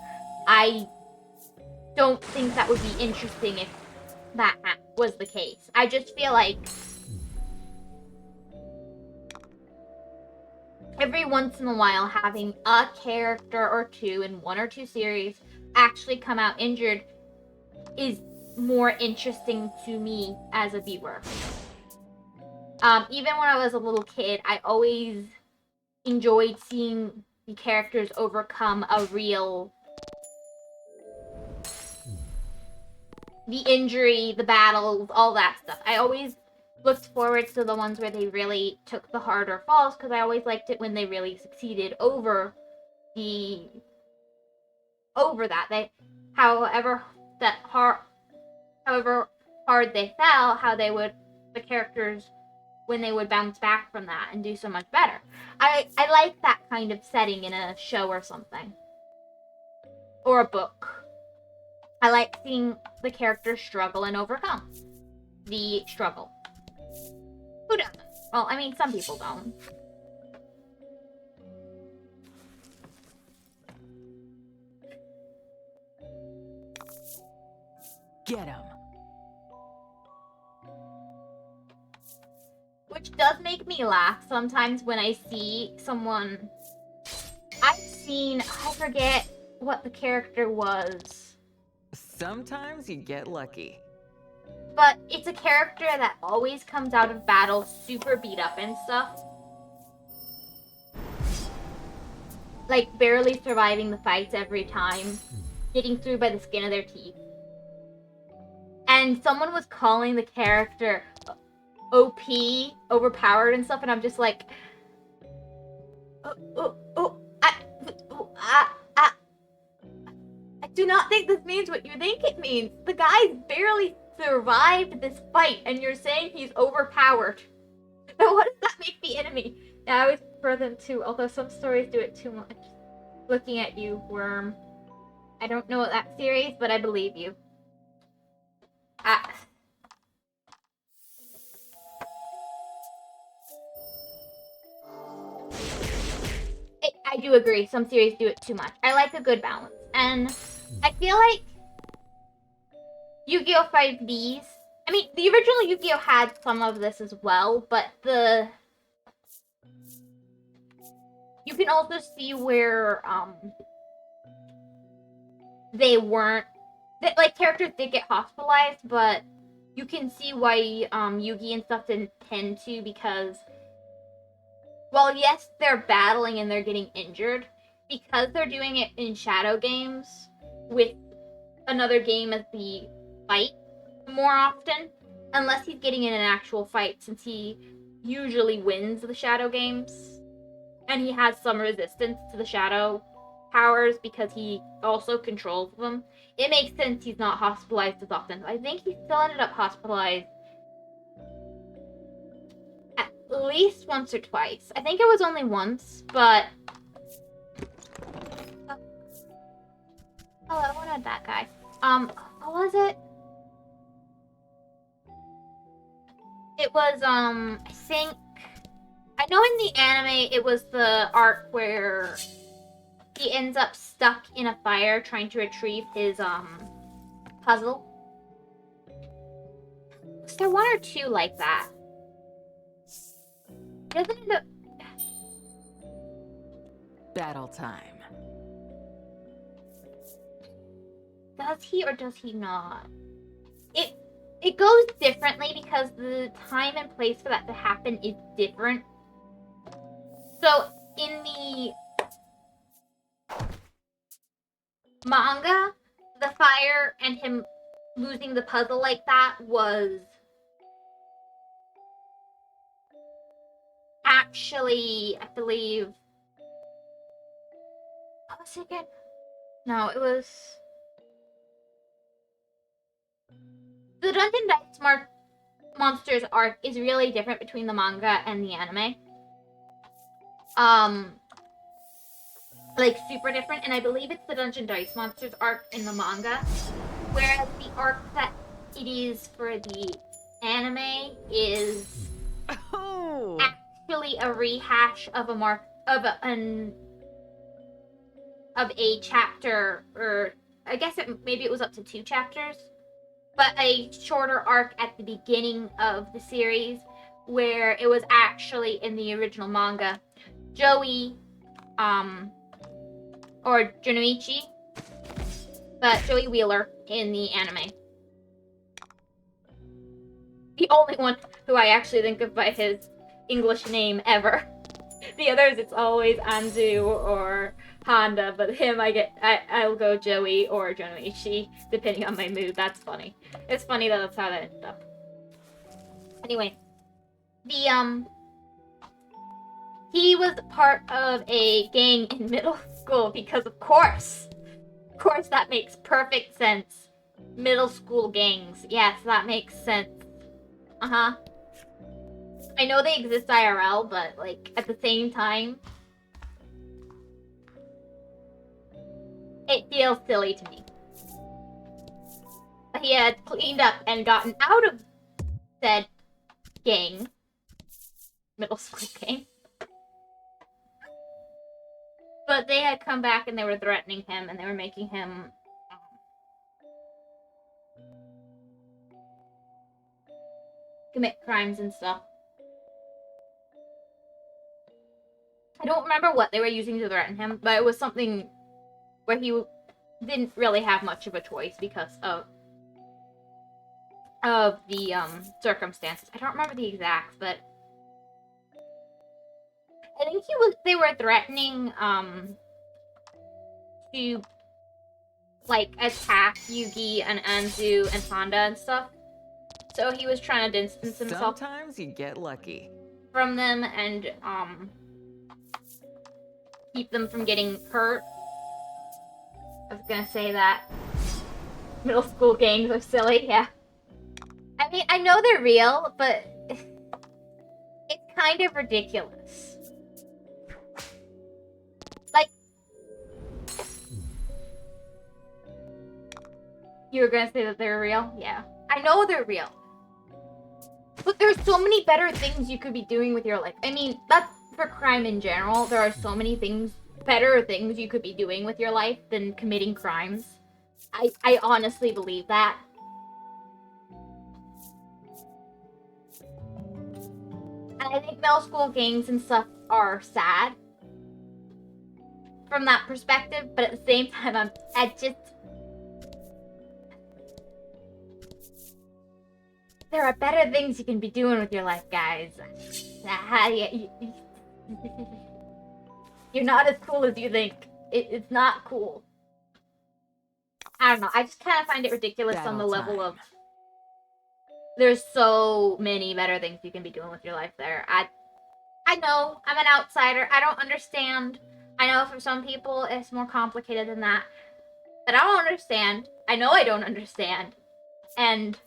S1: I don't think that would be interesting if that was the case. I just feel like every once in a while having a character or two in one or two series actually come out injured is more interesting to me as a viewer. Even when I was a little kid, I always enjoyed seeing the characters overcome the injury, the battles, all that stuff. I always looked forward to the ones where they really took the harder falls, because I always liked it when they really succeeded over that. However hard they fell, the characters, when they would bounce back from that and do so much better. I like that kind of setting in a show or something. Or a book. I like seeing the characters struggle and overcome the struggle. Who doesn't? Well, I mean, some people don't.
S2: Get him.
S1: Which does make me laugh sometimes when I see someone. I forget what the character was.
S2: Sometimes you get lucky.
S1: But it's a character that always comes out of battle super beat up and stuff. Like, barely surviving the fights every time. Getting through by the skin of their teeth. And someone was calling the character OP, overpowered and stuff, and I'm just like... I do not think this means what you think it means. The guy's barely survived this fight, and you're saying he's overpowered. Now, what does that make the enemy? Now, I always prefer them to, although some stories do it too much. Looking at you, Worm. I don't know that series, but I believe you. I do agree. Some series do it too much. I like a good balance. And I feel like Yu-Gi-Oh! 5Ds... I mean, the original Yu-Gi-Oh! Had some of this as well, but you can also see where, they weren't... Like, characters did get hospitalized, but you can see why, Yugi and stuff didn't tend to, because... Well, yes, they're battling and they're getting injured, because they're doing it in shadow games with another game as the fight more often, unless he's getting in an actual fight, since he usually wins the shadow games, and he has some resistance to the shadow powers because he also controls them. It makes sense he's not hospitalized as often. I think he still ended up hospitalized at least once or twice. I think it was only once, but... Oh, I wanted that guy. What was it? It was, I think... I know in the anime, it was the arc where he ends up stuck in a fire trying to retrieve his, puzzle. Was there one or two like that? Doesn't end up...
S2: Battle time.
S1: Does he or does he not? It goes differently because the time and place for that to happen is different. So, in the manga, the fire and him losing the puzzle like that was actually, I believe... What was it again? No, it was... The Dungeon Dice Monsters arc is really different between the manga and the anime. Like, super different, and I believe it's the Dungeon Dice Monsters arc in the manga, whereas the arc that it is for the anime is actually a rehash of a chapter, or I guess maybe it was up to 2 chapters, but a shorter arc at the beginning of the series, where it was actually in the original manga, Joey, or Junoichi, but Joey Wheeler in the anime. The only one who I actually think of by his English name ever. The others, it's always Anzu or Honda, but him, I'll go Joey or Junoichi, depending on my mood. That's funny. It's funny that that's how that ended up. Anyway, he was part of a gang in middle school because, of course, that makes perfect sense. Middle school gangs. Yes, that makes sense. Uh-huh. I know they exist IRL, but, like, at the same time, it feels silly to me. He had cleaned up and gotten out of said gang. Middle school gang. But they had come back and they were threatening him and they were making him commit crimes and stuff. I don't remember what they were using to threaten him, but it was something where he didn't really have much of a choice because of the circumstances. I don't remember the exacts, but I think they were threatening to like attack Yugi and Anzu and Honda and stuff. So he was trying to distance himself.
S2: Sometimes you get lucky
S1: From them and keep them from getting hurt. I was gonna say that middle school gangs are silly, yeah. I mean, I know they're real, but it's kind of ridiculous. Like, you were gonna say that they're real? Yeah. I know they're real. But there's so many better things you could be doing with your life. I mean, that's for crime in general. There are so many better things you could be doing with your life than committing crimes. I honestly believe that. And I think middle school gangs and stuff are sad from that perspective, but at the same time, there are better things you can be doing with your life, guys. You're not as cool as you think. It's not cool. I don't know. I just kind of find it ridiculous on the level of... There's so many better things you can be doing with your life there. I know. I'm an outsider. I don't understand. I know for some people it's more complicated than that. But I don't understand. I know I don't understand. And...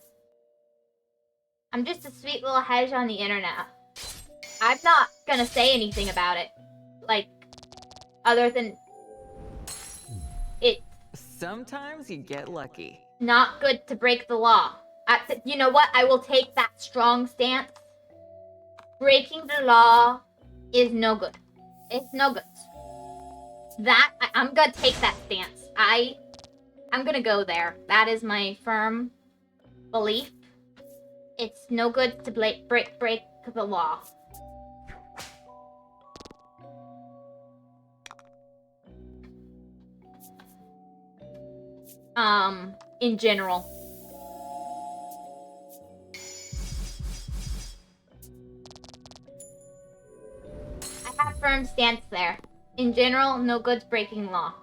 S1: I'm just a sweet little hedge on the internet. I'm not gonna say anything about it. Like, other than... It's...
S2: Sometimes you get lucky.
S1: Not good to break the law. You know what? I will take that strong stance. Breaking the law is no good. It's no good. I'm gonna take that stance. I'm gonna go there. That is my firm belief. It's no good to break the law. In general. I have a firm stance there. In general, no good's breaking law.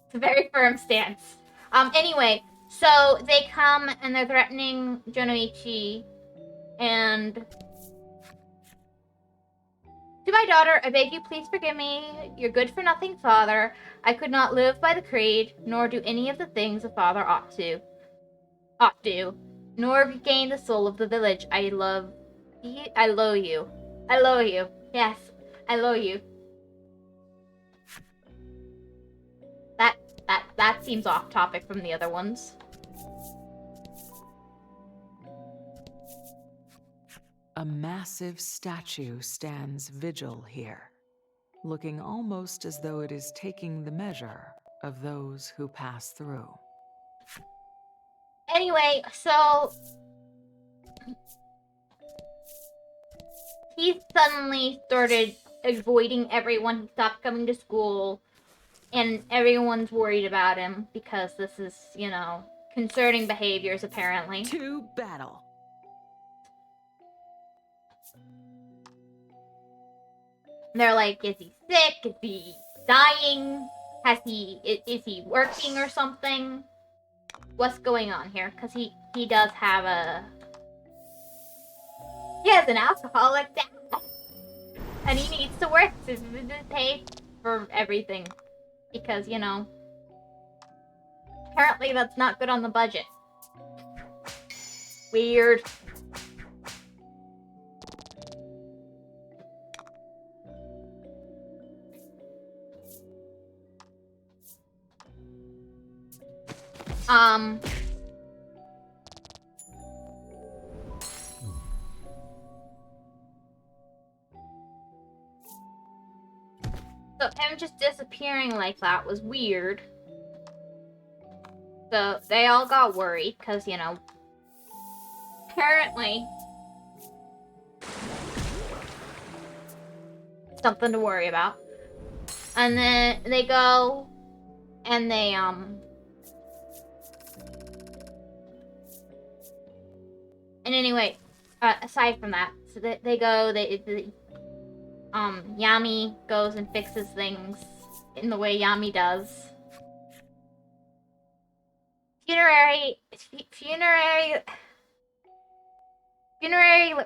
S1: It's a very firm stance. Anyway, so they come and they're threatening Junoichi, and To my daughter, I beg you please forgive me, your good-for-nothing father. I could not live by the creed, nor do any of the things a father ought to, nor regain the soul of the village. I loathe you. I loathe you. Yes, I loathe you. That seems off topic from the other ones.
S2: A massive statue stands vigil here, looking almost as though it is taking the measure of those who pass through.
S1: Anyway, so he suddenly started avoiding everyone. He stopped coming to school, and everyone's worried about him because this is, you know, concerning behaviors, apparently.
S2: To battle.
S1: They're like, is he sick? Is he dying? Is he working or something? What's going on here? Because he does have he has an alcoholic dad. And he needs to work to pay for everything. Because, you know, apparently that's not good on the budget. Weird. So him just disappearing like that was weird. So they all got worried because, you know, apparently something to worry about. And then they go and they and anyway, aside from that, so they go, Yami goes and fixes things in the way Yami does. Funerary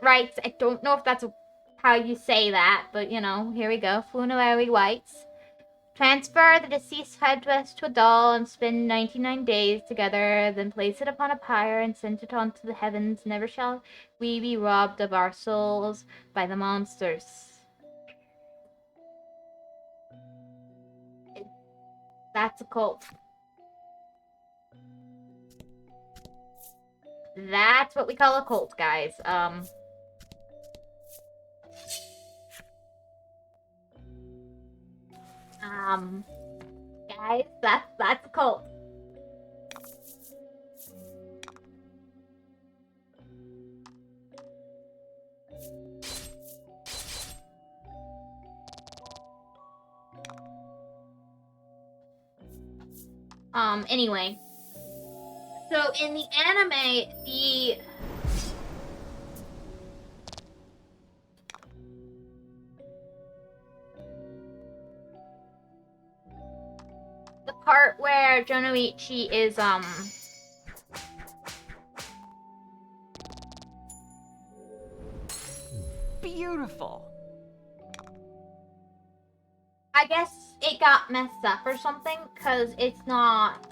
S1: rites, I don't know if that's how you say that, but you know, here we go. Funerary rites. Transfer the deceased headdress to a doll and spend 99 days together, then place it upon a pyre and send it on to the heavens. Never shall we be robbed of our souls by the monsters. That's a cult. That's what we call a cult, guys. Guys, that's a cult. Anyway. So in the anime, the part where Jonoichi is,
S2: Beautiful.
S1: I guess it got messed up or something, because it's not...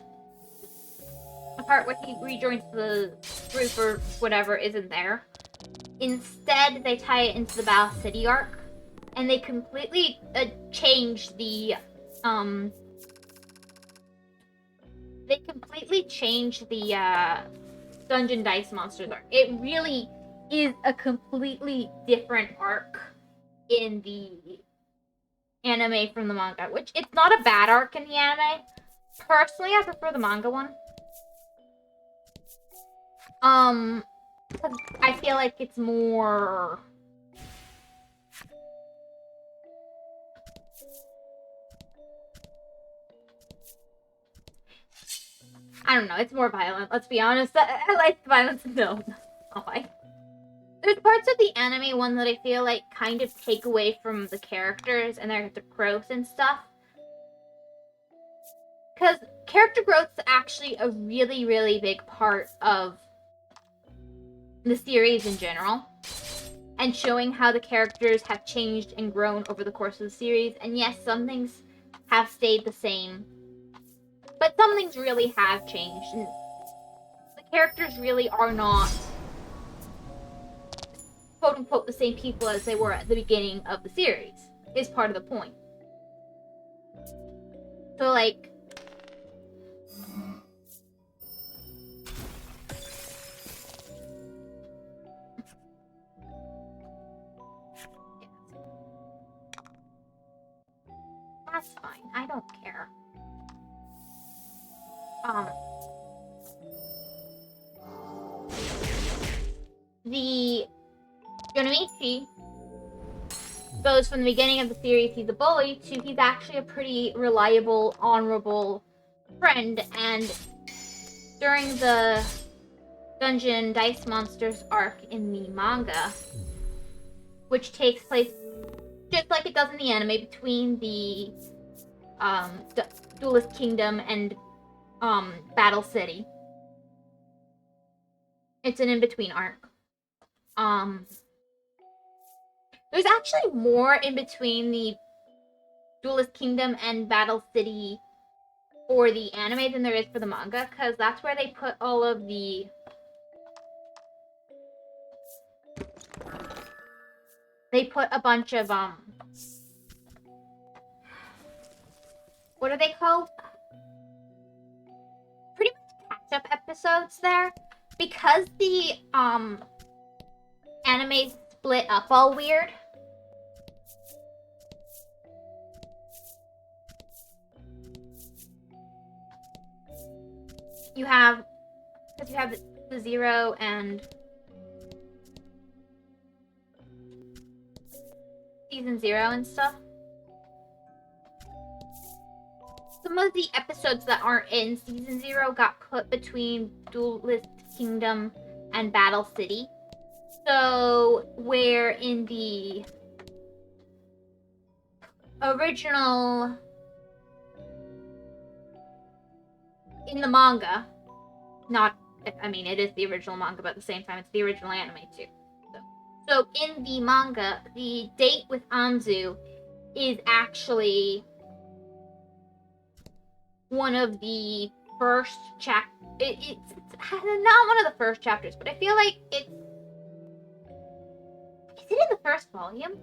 S1: The part where he rejoins the group or whatever isn't there. Instead, they tie it into the Battle City arc, and they completely change the, They completely change the, Dungeon Dice Monsters arc. It really is a completely different arc in the anime from the manga, which it's not a bad arc in the anime. Personally, I prefer the manga one. Because I feel like it's more... I don't know, it's more violent, let's be honest. I like the violence. No, why? There's parts of the anime one that I feel like kind of take away from the characters and their growth and stuff. Because character growth is actually a really, really big part of the series in general. and showing how the characters have changed and grown over the course of the series. And yes, some things have stayed the same, but some things really have changed, and the characters really are not quote-unquote the same people as they were at the beginning of the series, is part of the point. So, like, that's fine. I don't care. The Yonamichi goes from the beginning of the series, he's a bully, to he's actually a pretty reliable, honorable friend. And during the Dungeon Dice Monsters arc in the manga, which takes place just like it does in the anime between the Duelist Kingdom and Battle City. It's an in-between arc. There's actually more in between the Duelist Kingdom and Battle City for the anime than there is for the manga, because that's where they put all of the a bunch of what are they called? Pretty much catch-up episodes there, because the anime split up all weird. You have the Zero and Season 0 and stuff. Some of the episodes that aren't in Season 0 got put between Duelist Kingdom and Battle City. So, where in the original... in the manga, it is the original manga, but at the same time, it's the original anime too. So in the manga, the date with Anzu is actually one of the first it's not one of the first chapters, but I feel like is it in the first volume?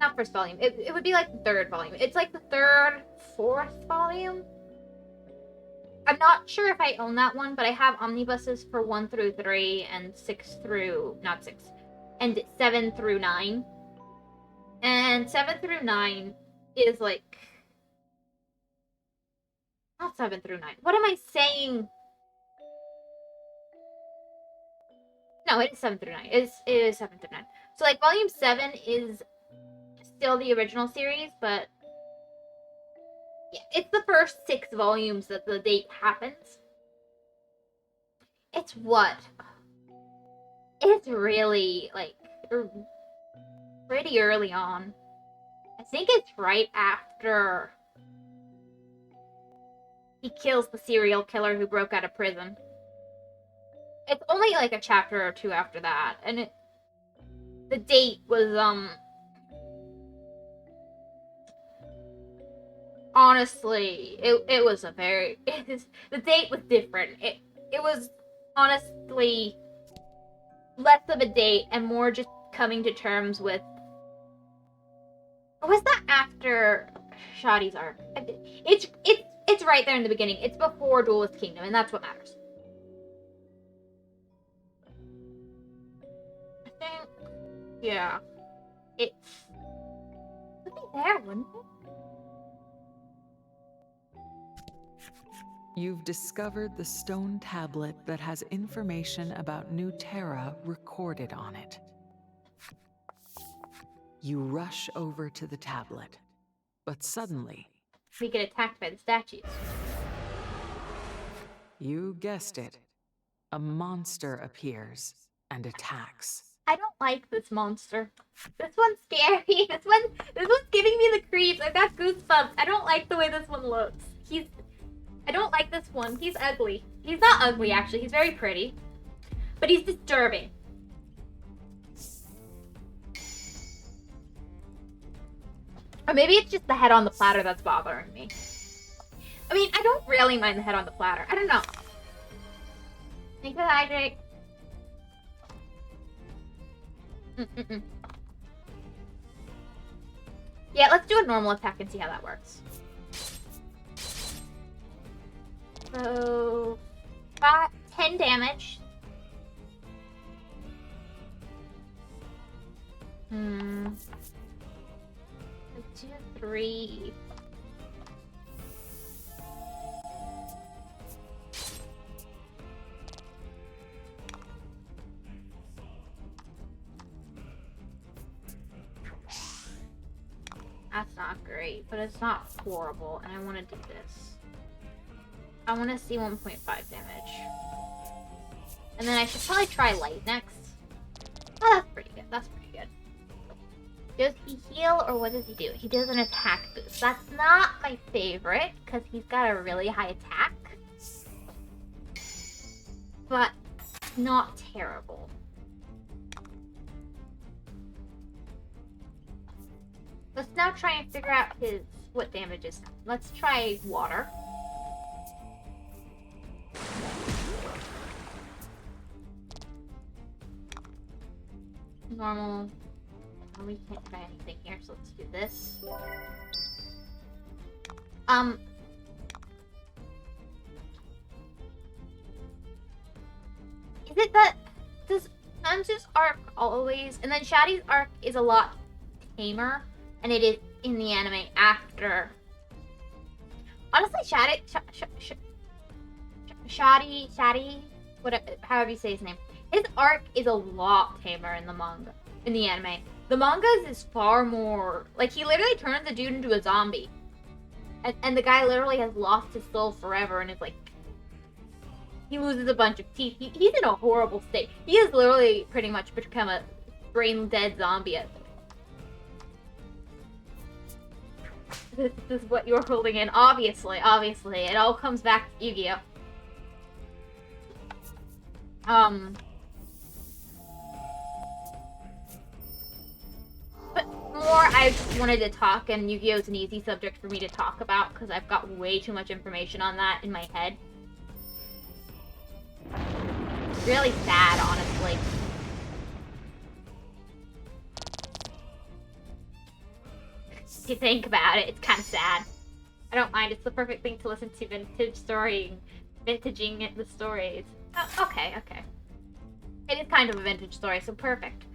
S1: Not first volume. It would be like the third volume. It's like the third, fourth volume. I'm not sure if I own that one, but I have omnibuses for 1 through 3 and 7 through 9. And 7 through 9 is like... Not 7 through 9. What am I saying? No, it is 7 through 9. It is 7 through 9. So, like, Volume 7 is still the original series, but... yeah, it's the first 6 volumes that the date happens. It's what? It's really, like, pretty early on. I think it's right after he kills the serial killer who broke out of prison. It's only, like, a chapter or 2 after that, and the date was, honestly, it was a very... the date was different. It was honestly less of a date and more just coming to terms with... Or was that after Shadi's arc? It's right there in the beginning. It's before Duelist Kingdom, and that's what matters. I think... yeah. It would be there, wouldn't it?
S2: You've discovered the stone tablet that has information about New Terra recorded on it. You rush over to the tablet, but suddenly...
S1: we get attacked by the statues.
S2: You guessed it. A monster appears and attacks.
S1: I don't like this monster. This one's scary. This one's giving me the creeps. I've got goosebumps. I don't like the way this one looks. I don't like this one. He's ugly. He's not ugly, actually. He's very pretty. But he's disturbing. Or maybe it's just the head on the platter that's bothering me. I mean, I don't really mind the head on the platter. I don't know. Thank you for the hydrate. Yeah, let's do a normal attack and see how that works. So, 10 damage. 2, 3. That's not great, but it's not horrible, and I want to do this. I want to see 1.5 damage. And then I should probably try light next. Oh, that's pretty good. That's pretty good. Does he heal, or what does he do? He does an attack boost. That's not my favorite, because he's got a really high attack. But not terrible. Let's now try and figure out what damage is. Let's try water. Normal. Oh, we can't try anything here, so let's do this. Is it that does Hanzu's arc always, and then Shadi's arc is a lot tamer, and it is in the anime after. Honestly, Shadi, whatever, however you say his name, his arc is a lot tamer in the manga, in the anime. The manga's is far more, like, he literally turns the dude into a zombie. And the guy literally has lost his soul forever and is like, he loses a bunch of teeth. He's in a horrible state. He has literally pretty much become a brain dead zombie at this is what you're holding in. Obviously. It all comes back to Yu-Gi-Oh! But more, I just wanted to talk, and Yu-Gi-Oh! Is an easy subject for me to talk about, because I've got way too much information on that in my head. It's really sad, honestly. If you think about it, it's kind of sad. I don't mind. It's the perfect thing to listen to vintaging the stories. Oh, okay. It is kind of a vintage story, so perfect.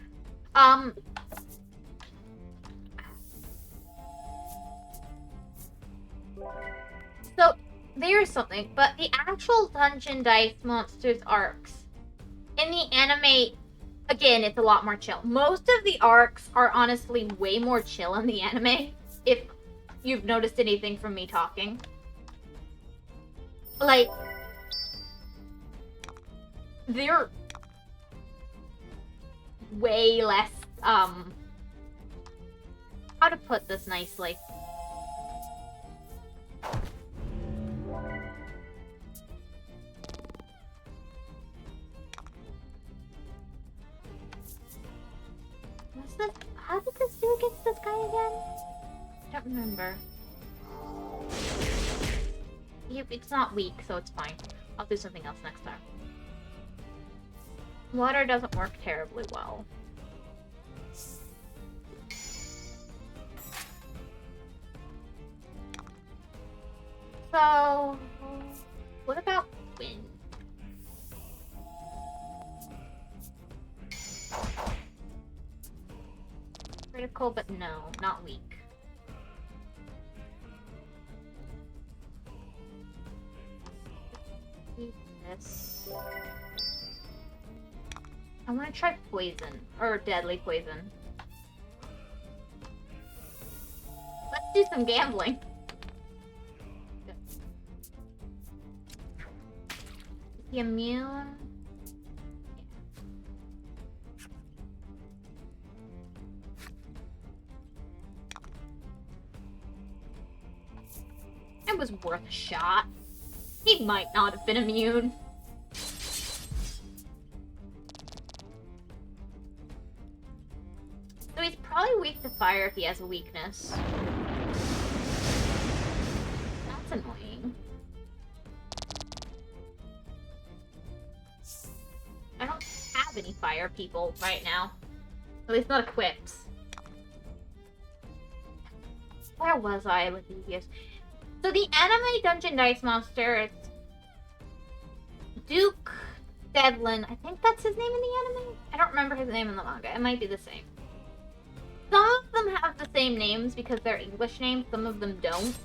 S1: So, there's something, but the actual Dungeon Dice Monsters arcs, in the anime, again, it's a lot more chill. Most of the arcs are honestly way more chill in the anime, if you've noticed anything from me talking. Like, they're way less, how to put this nicely? What's this? How did this do against this guy again? I don't remember. It's not weak, so it's fine. I'll do something else next time. Water doesn't work terribly well. So, what about wind? Critical, but no, not weak. This. I want to try poison, or deadly poison. Let's do some gambling. Is he immune? It was worth a shot. He might not have been immune. So he's probably weak to fire if he has a weakness. fire people right now. At least not equipped. Where was I with these years? So the anime Dungeon Dice Monster, it's Duke Devlin. I think that's his name in the anime? I don't remember his name in the manga. It might be the same. Some of them have the same names because they're English names. Some of them don't.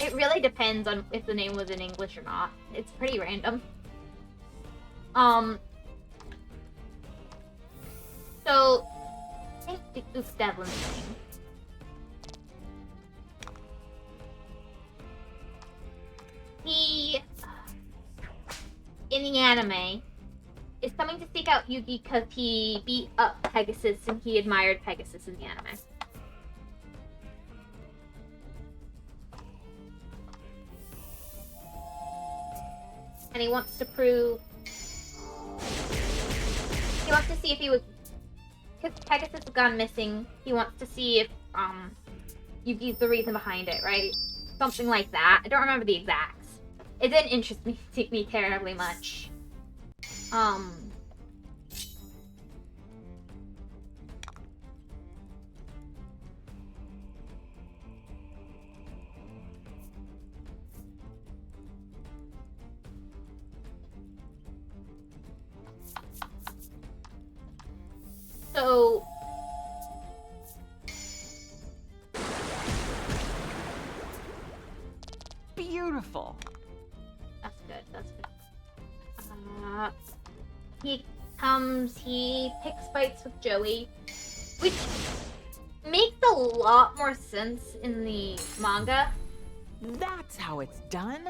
S1: It really depends on if the name was in English or not. It's pretty random. So, I think Duke Devlin's name. He, in the anime, is coming to seek out Yugi because he beat up Pegasus and he admired Pegasus in the anime. And he wants to prove... He wants to see if he was... Because Pegasus has gone missing, he wants to see if, Yugi's the reason behind it, right? Something like that. I don't remember the exacts. It didn't interest me terribly much. So...
S2: Beautiful.
S1: That's good, that's good. He picks fights with Joey, which makes a lot more sense in the manga.
S2: That's how it's done?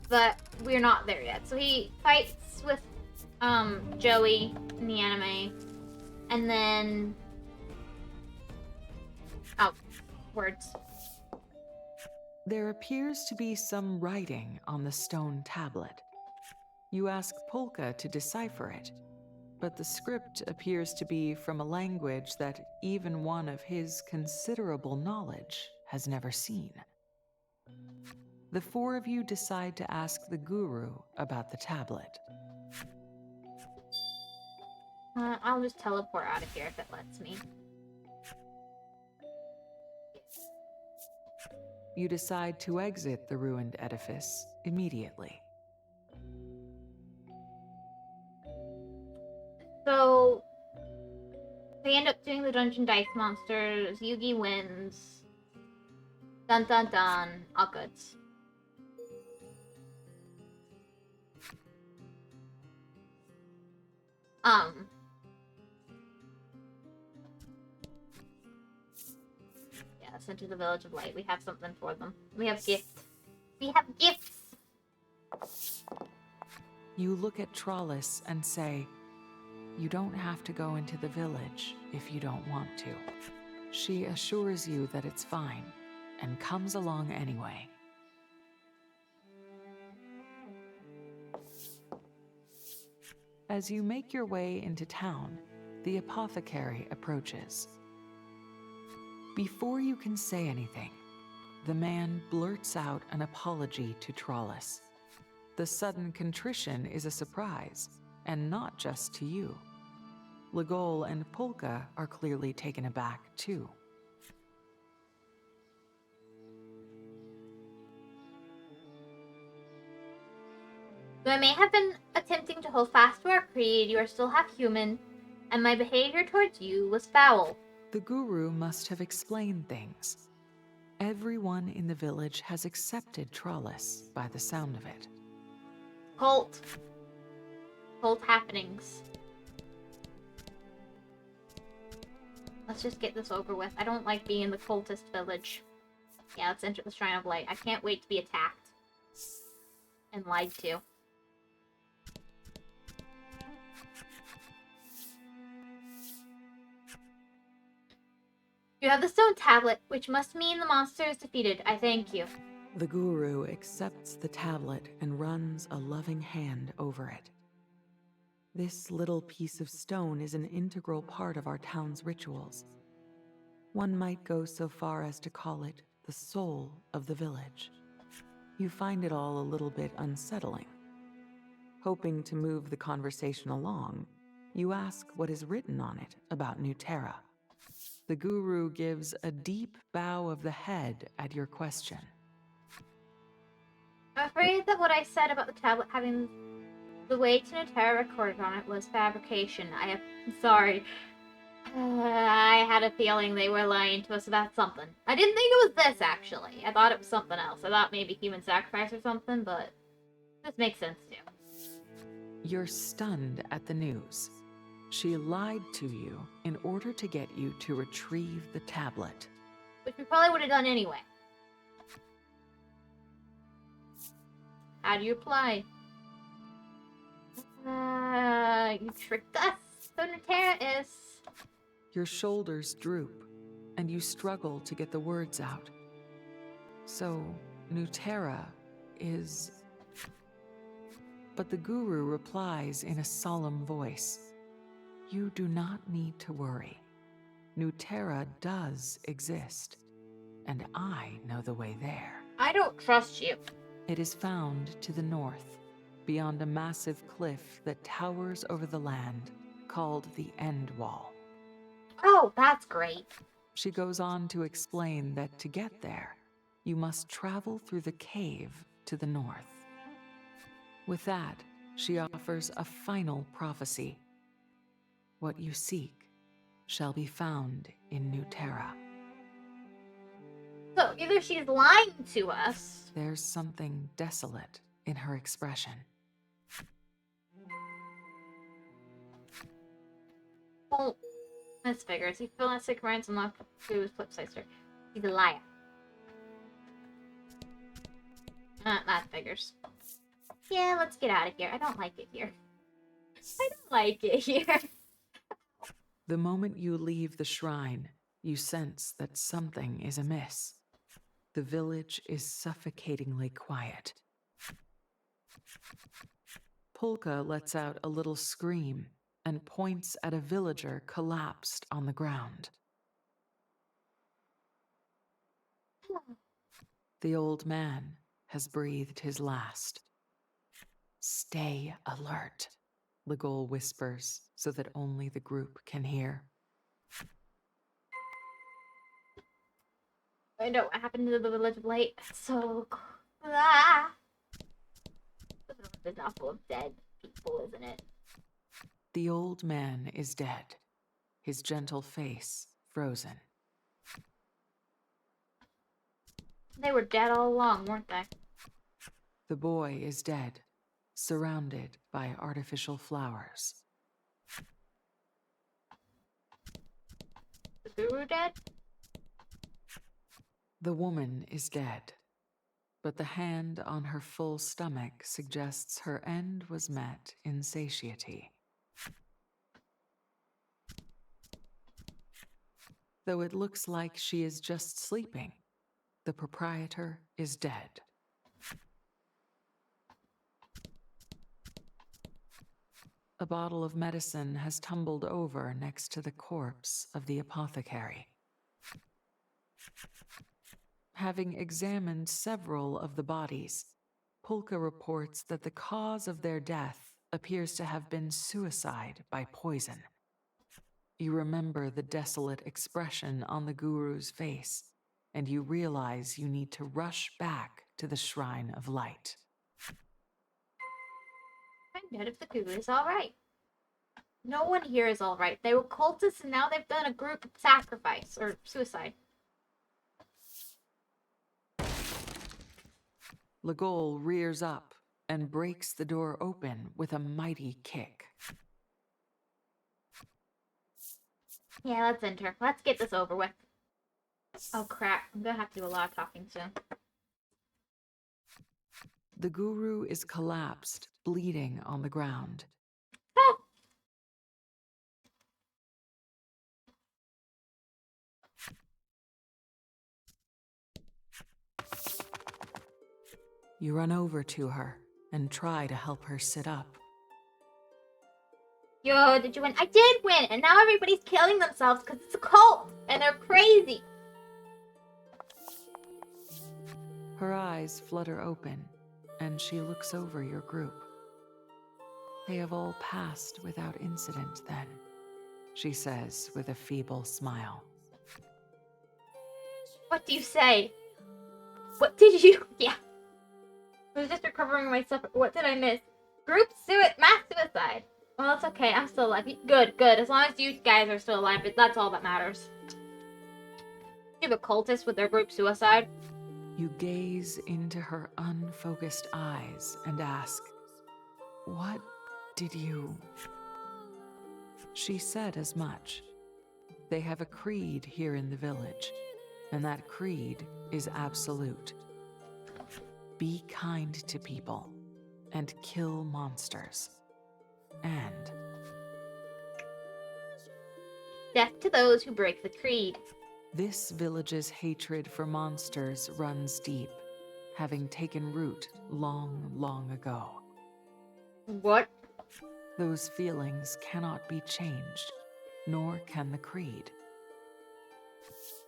S1: But we're not there yet. So he fights with Joey in the anime, and then words.
S2: There appears to be some writing on the stone tablet. You ask Polka to decipher it, but the script appears to be from a language that even one of his considerable knowledge has never seen. The four of you decide to ask the guru about the tablet.
S1: I'll just teleport out of here if it lets me.
S2: You decide to exit the ruined edifice immediately.
S1: So they end up doing the Dungeon Dice Monsters. Yugi wins. Dun dun dun. All good. Yeah, sent to the Village of Light. We have something for them. We have gifts. We have gifts!
S2: You look at Trollis and say, "You don't have to go into the village if you don't want to." She assures you that it's fine and comes along anyway. As you make your way into town, the apothecary approaches. Before you can say anything, the man blurts out an apology to Trollis. The sudden contrition is a surprise, and not just to you. Legol and Polka are clearly taken aback too.
S1: Though I may have been attempting to hold fast to our creed, you are still half human, and my behavior towards you was foul.
S2: The guru must have explained things. Everyone in the village has accepted Trollis by the sound of it.
S1: Cult happenings. Let's just get this over with. I don't like being in the cultist village. Yeah, let's enter the Shrine of Light. I can't wait to be attacked. And lied to. You have the stone tablet, which must mean the monster is defeated. I thank you.
S2: The guru accepts the tablet and runs a loving hand over it. This little piece of stone is an integral part of our town's rituals. One might go so far as to call it the soul of the village. You find it all a little bit unsettling. Hoping to move the conversation along, you ask what is written on it about New Terra. The guru gives a deep bow of the head at your question.
S1: I'm afraid that what I said about the tablet having the way to Terra recorded on it was fabrication. I'm sorry. I had a feeling they were lying to us about something. I didn't think it was this, actually. I thought it was something else. I thought maybe human sacrifice or something, but this makes sense too.
S2: You're stunned at the news. She lied to you in order to get you to retrieve the tablet.
S1: Which we probably would have done anyway. How do you apply? You tricked us. So Terra is...
S2: Your shoulders droop, and you struggle to get the words out. So, New Terra is... But the guru replies in a solemn voice. You do not need to worry. New Terra does exist, and I know the way there.
S1: I don't trust you.
S2: It is found to the north, beyond a massive cliff that towers over the land, called the End Wall.
S1: Oh, that's great.
S2: She goes on to explain that to get there, you must travel through the cave to the north. With that, she offers a final prophecy. What you seek shall be found in New Terra.
S1: So either she's lying to us.
S2: There's something desolate in her expression.
S1: Well, this figures. He filled that sick ransom lock to his flip sister. He's a liar. That figures. Yeah, let's get out of here. I don't like it here. I don't like it here.
S2: The moment you leave the shrine, you sense that something is amiss. The village is suffocatingly quiet. Polka lets out a little scream and points at a villager collapsed on the ground. The old man has breathed his last. Stay alert, Legol whispers so that only the group can hear.
S1: I know what happened to the village of Light. So... Ah! The village is not full of dead people, isn't it?
S2: The old man is dead, his gentle face frozen.
S1: They were dead all along, weren't they?
S2: The boy is dead, surrounded by artificial flowers.
S1: The guru dead?
S2: The woman is dead, but the hand on her full stomach suggests her end was met in satiety. Though it looks like she is just sleeping, the proprietor is dead. A bottle of medicine has tumbled over next to the corpse of the apothecary. Having examined several of the bodies, Polka reports that the cause of their death appears to have been suicide by poison. You remember the desolate expression on the guru's face, and you realize you need to rush back to the Shrine of Light.
S1: Find out if the guru is alright. No one here is alright. They were cultists and now they've done a group sacrifice, or suicide.
S2: Legol rears up and breaks the door open with a mighty kick.
S1: Yeah, let's enter. Let's get this over with. Oh crap, I'm gonna have to do a lot of talking soon.
S2: The guru is collapsed, bleeding on the ground.
S1: Ah!
S2: You run over to her and try to help her sit up.
S1: Yo, did you win? I did win! And now everybody's killing themselves because it's a cult! And they're crazy!
S2: Her eyes flutter open, and she looks over your group. They have all passed without incident then, she says with a feeble smile.
S1: What do you say? What did you... Yeah. I was just recovering myself. What did I miss? Mass suicide. Well, it's okay. I'm still alive. Good, good. As long as you guys are still alive, that's all that matters. You have a cultist with their group suicide?
S2: You gaze into her unfocused eyes and ask, "What did you..." She said as much. They have a creed here in the village, and that creed is absolute. Be kind to people and kill monsters. And
S1: Death to those who break the creed.
S2: this village's hatred for monsters runs deep, having taken root long, long ago.
S1: What?
S2: Those feelings cannot be changed, nor can the creed.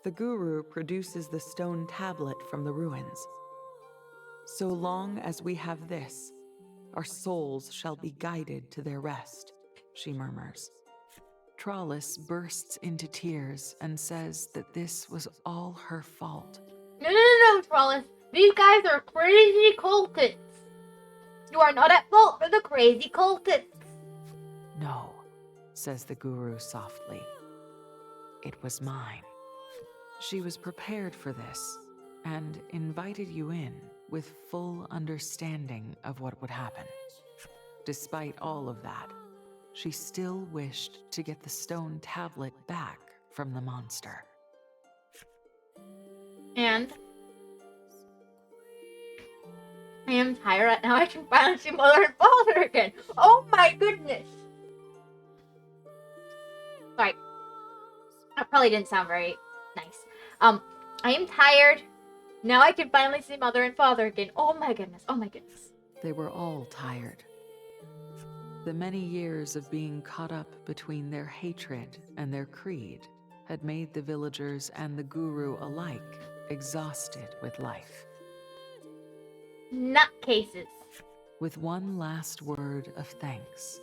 S2: The guru produces the stone tablet from the ruins. So long as we have this, our souls shall be guided to their rest, she murmurs. Trollis bursts into tears and says that this was all her fault.
S1: No, Trollis. These guys are crazy cultists. You are not at fault for the crazy cultists.
S2: No, says the guru softly. It was mine. She was prepared for this and invited you in with full understanding of what would happen. Despite all of that, she still wished to get the stone tablet back from the monster.
S1: And I am tired. Now I can finally see Mother and Father again. Oh my goodness. Sorry. That probably didn't sound very nice. I am tired. Now I can finally see Mother and Father again. Oh my goodness. Oh my goodness.
S2: They were all tired. The many years of being caught up between their hatred and their creed had made the villagers and the guru alike exhausted with life.
S1: Nutcases.
S2: With one last word of thanks,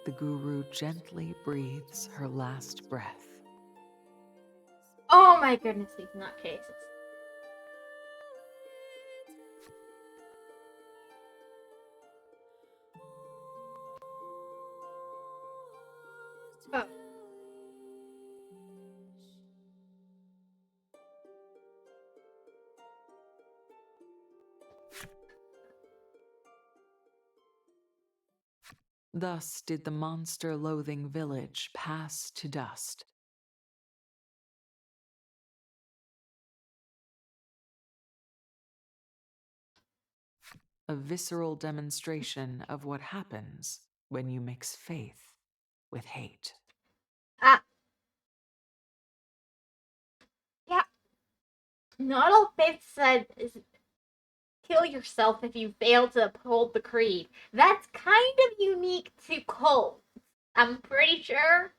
S2: the guru gently breathes her last breath.
S1: Oh my goodness, these nutcases. Oh.
S2: Thus did the monster-loathing village pass to dust. A visceral demonstration of what happens when you mix faith with hate.
S1: Yeah. Not all faith said is kill yourself if you fail to uphold the creed. That's kind of unique to cults. I'm pretty sure.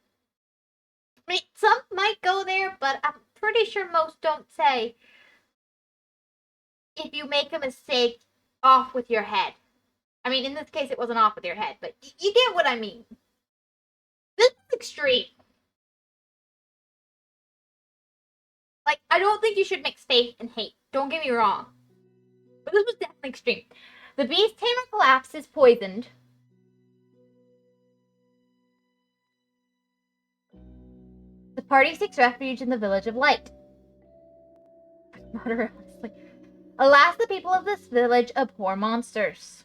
S1: I mean, some might go there, but I'm pretty sure most don't say, if you make a mistake, off with your head. I mean, in this case, it wasn't off with your head, but you get what I mean. This is extreme. Like, I don't think you should mix faith and hate. Don't get me wrong. But this was definitely extreme. The beast tamer collapses, poisoned. The party seeks refuge in the village of light. Mutter honestly. Alas, the people of this village abhor monsters.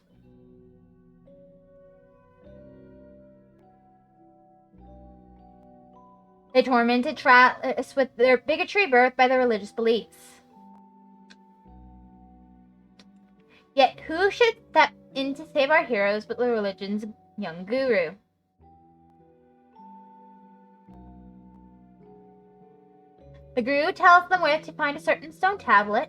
S1: They tormented Travis with their bigotry birthed by their religious beliefs. Yet who should step in to save our heroes but the religion's young guru? The guru tells them where to find a certain stone tablet.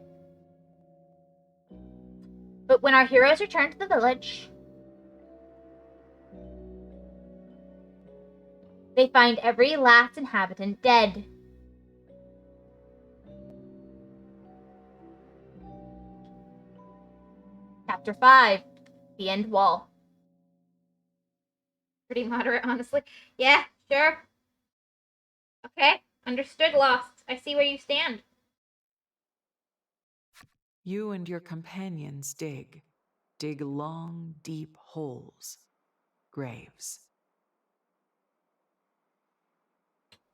S1: But when our heroes return to the village, they find every last inhabitant dead. Chapter 5. The End Wall. Pretty moderate, honestly. Yeah, sure. Okay, understood, Lost. I see where you stand.
S2: You and your companions dig long, deep holes, graves.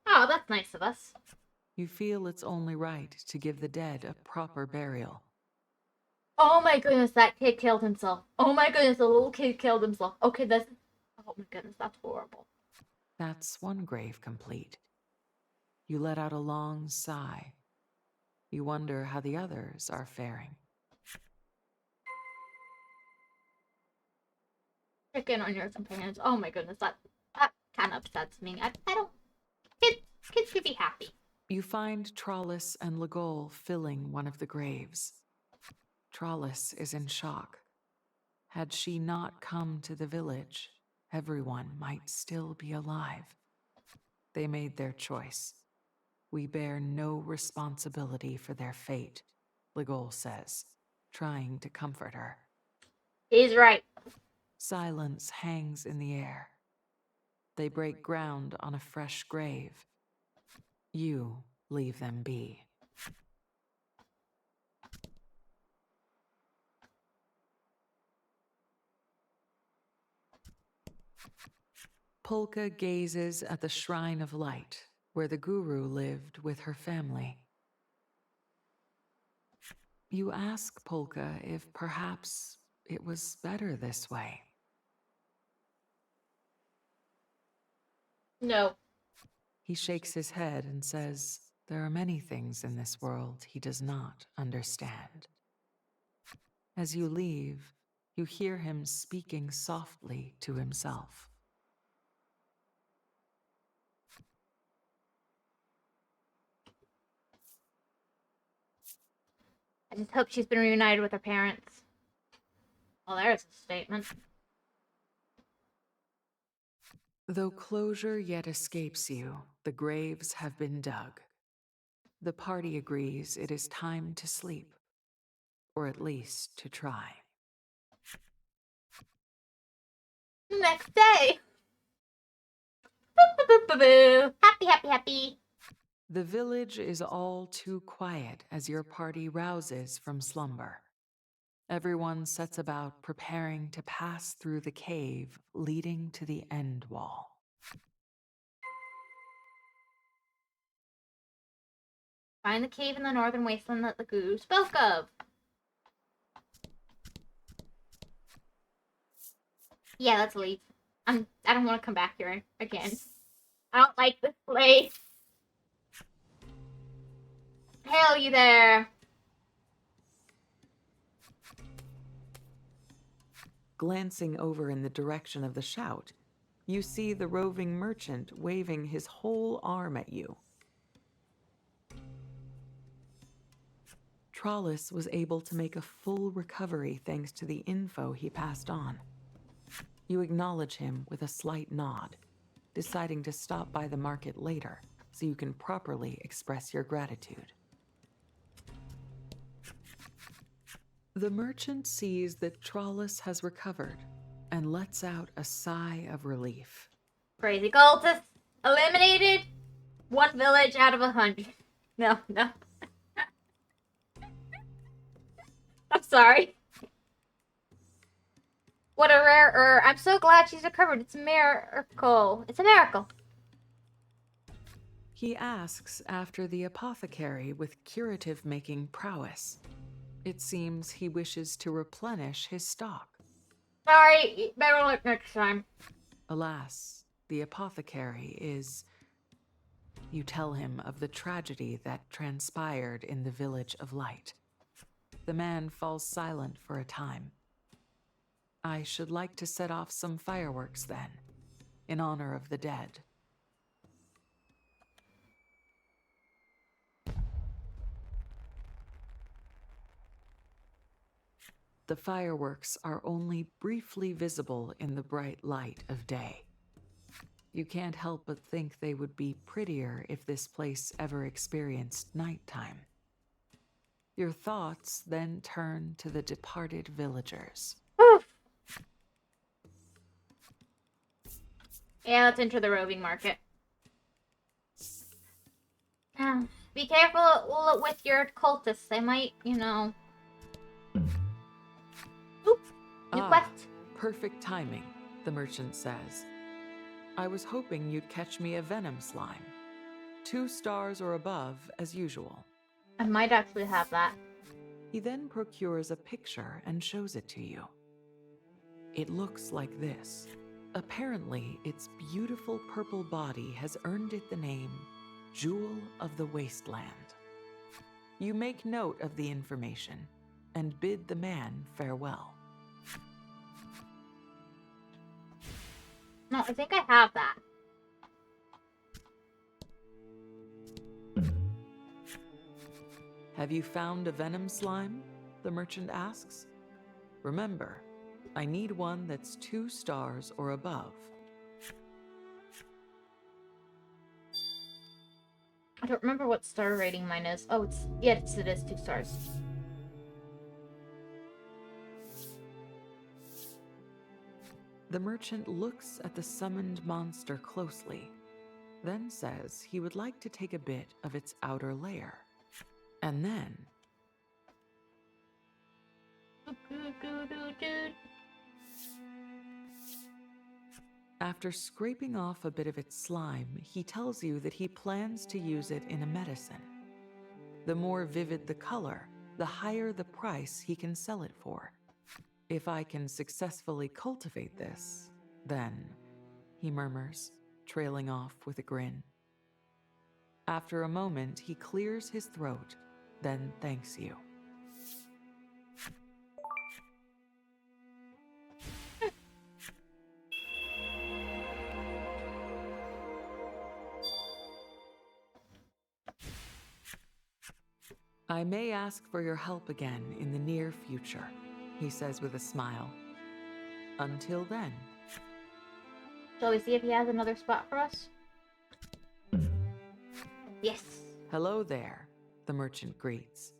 S1: Oh, that's nice of us.
S2: You feel it's only right to give the dead a proper burial.
S1: Oh my goodness, that kid killed himself. Oh my goodness, the little kid killed himself. Okay, that's... Oh my goodness, that's horrible.
S2: That's one grave complete. You let out a long sigh. You wonder how the others are faring.
S1: Check in on your companions. Oh my goodness, that kind of upsets me. I don't... Kids should be happy.
S2: You find Trollis and Legol filling one of the graves. Trollis is in shock. Had she not come to the village, everyone might still be alive. They made their choice. We bear no responsibility for their fate, Legol says, trying to comfort her.
S1: He's right.
S2: Silence hangs in the air. They break ground on a fresh grave. You leave them be. Polka gazes at the Shrine of Light, where the Guru lived with her family. You ask Polka if perhaps it was better this way.
S1: No.
S2: He shakes his head and says, there are many things in this world he does not understand. As you leave, you hear him speaking softly to himself.
S1: I just hope she's been reunited with her parents. Well, there's a statement.
S2: Though closure yet escapes you, the graves have been dug. The party agrees it is time to sleep, or at least to try.
S1: Next day! Boo-boo-boo-boo. Happy, happy, happy.
S2: The village is all too quiet as your party rouses from slumber. Everyone sets about preparing to pass through the cave leading to the end wall.
S1: Find the cave in the northern wasteland that the Guru spoke of. Yeah, let's leave. I don't want to come back here again. I don't like this place. Hail you there.
S2: Glancing over in the direction of the shout, you see the roving merchant waving his whole arm at you. Trollis was able to make a full recovery thanks to the info he passed on. You acknowledge him with a slight nod, deciding to stop by the market later so you can properly express your gratitude. The merchant sees that Trollis has recovered and lets out a sigh of relief.
S1: Crazy cultists eliminated. 1 village out of 100. No. I'm sorry. What a rare I'm so glad she's recovered. It's a miracle. It's a miracle.
S2: He asks after the apothecary with curative-making prowess. It seems he wishes to replenish his stock.
S1: Sorry, better look next time.
S2: Alas, the apothecary is... You tell him of the tragedy that transpired in the Village of Light. The man falls silent for a time. I should like to set off some fireworks then, in honor of the dead. The fireworks are only briefly visible in the bright light of day. You can't help but think they would be prettier if this place ever experienced nighttime. Your thoughts then turn to the departed villagers.
S1: Yeah, let's enter the roving market. Be careful with your cultists. They might, you know... Oop! New quest.
S2: Perfect timing, the merchant says. I was hoping you'd catch me a venom slime. 2 stars or above, as usual.
S1: I might actually have that.
S2: He then procures a picture and shows it to you. It looks like this. Apparently, its beautiful purple body has earned it the name Jewel of the Wasteland. You make note of the information and bid the man farewell.
S1: No, I think I have that.
S2: Have you found a venom slime? The merchant asks. Remember, I need one that's 2 stars or above.
S1: I don't remember what star rating mine is. Oh, it is 2 stars.
S2: The merchant looks at the summoned monster closely, then says he would like to take a bit of its outer layer. And then... After scraping off a bit of its slime, he tells you that he plans to use it in a medicine. The more vivid the color, the higher the price he can sell it for. If I can successfully cultivate this, then, he murmurs, trailing off with a grin. After a moment, he clears his throat, then thanks you. I may ask for your help again in the near future, he says with a smile. Until then.
S1: Shall we see if he has another spot for us? Yes.
S2: Hello there, the merchant greets.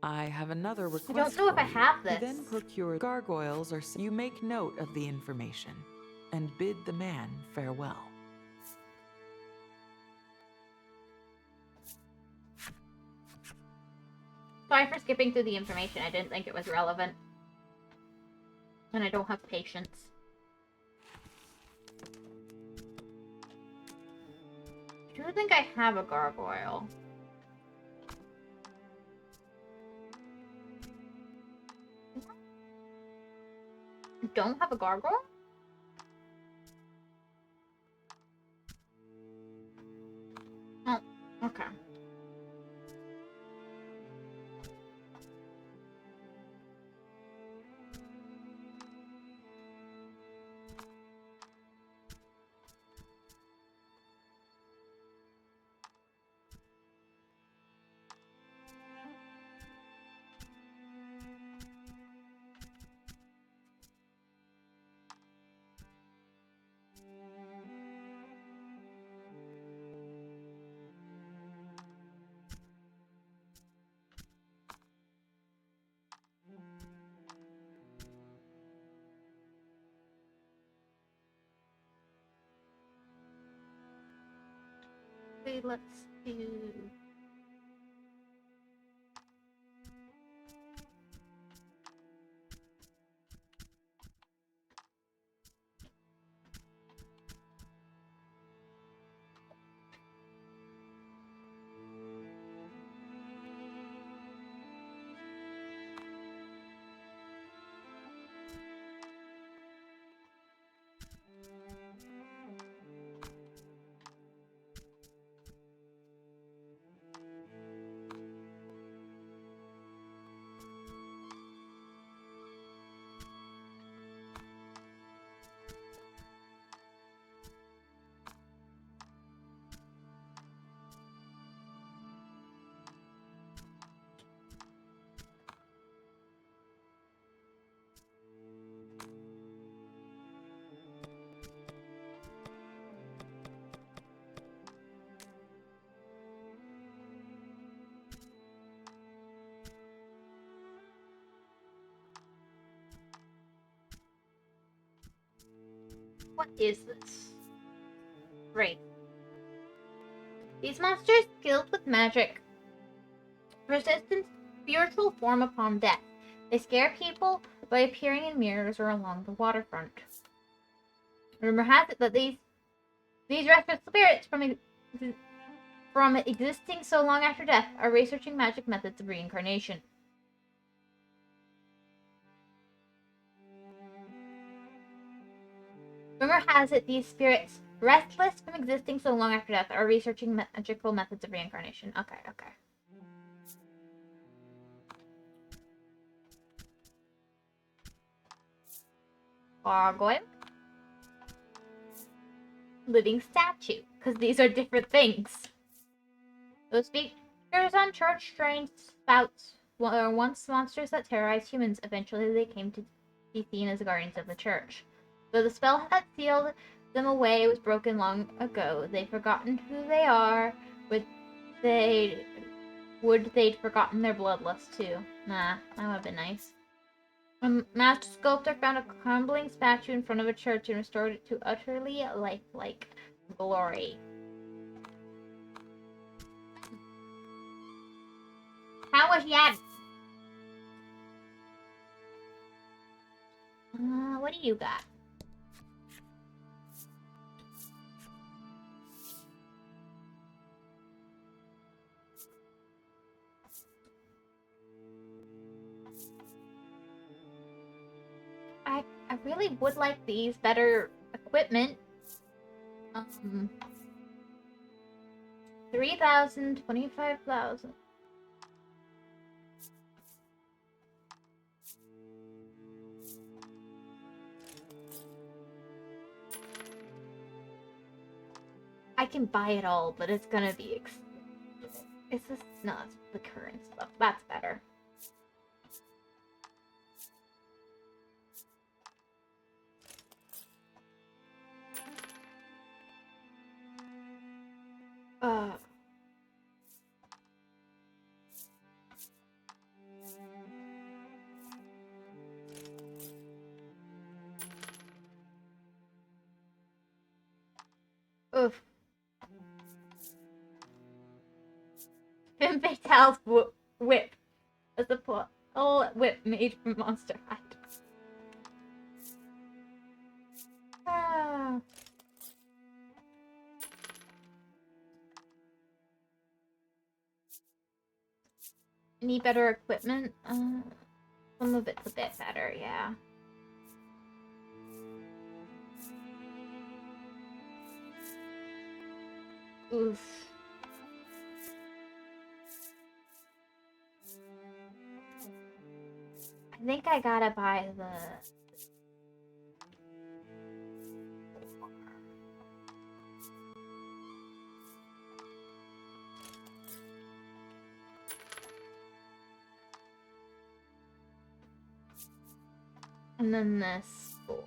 S2: I have another request.
S1: I don't know if I have this.
S2: He then procures gargoyles or you make note of the information and bid the man farewell.
S1: Sorry for skipping through the information. I didn't think it was relevant. And I don't have patience. I do think I have a gargoyle. I don't have a gargoyle? Oh, okay. Okay, let's do... What is this? Great. These monsters, skilled with magic, resist spiritual form upon death. They scare people by appearing in mirrors or along the waterfront. Rumor has it that these restless spirits from existing so long after death are researching magic methods of reincarnation. Rumor has it these spirits, restless from existing so long after death, are researching magical methods of reincarnation. Okay. Gargoyle. Living statue, because these are different things. Those speakers on church-trained spouts were once monsters that terrorized humans. Eventually, they came to be seen as guardians of the church. Though the spell that sealed them away was broken long ago, they've forgotten who they are. They'd forgotten their bloodlust too. Nah, that would've been nice. A master sculptor found a crumbling statue in front of a church and restored it to utterly lifelike glory. How was that? What do you got? I really would like these better equipment. 3,000, 25,000. I can buy it all, but it's gonna be expensive. It's just not the current stuff. That's better. Oof. Finn Fatale's whip. As a whole whip made from Monster Hide. Ah. Need better equipment? Some of it's a bit better, yeah. Oof. I think I gotta buy the... And then this 4.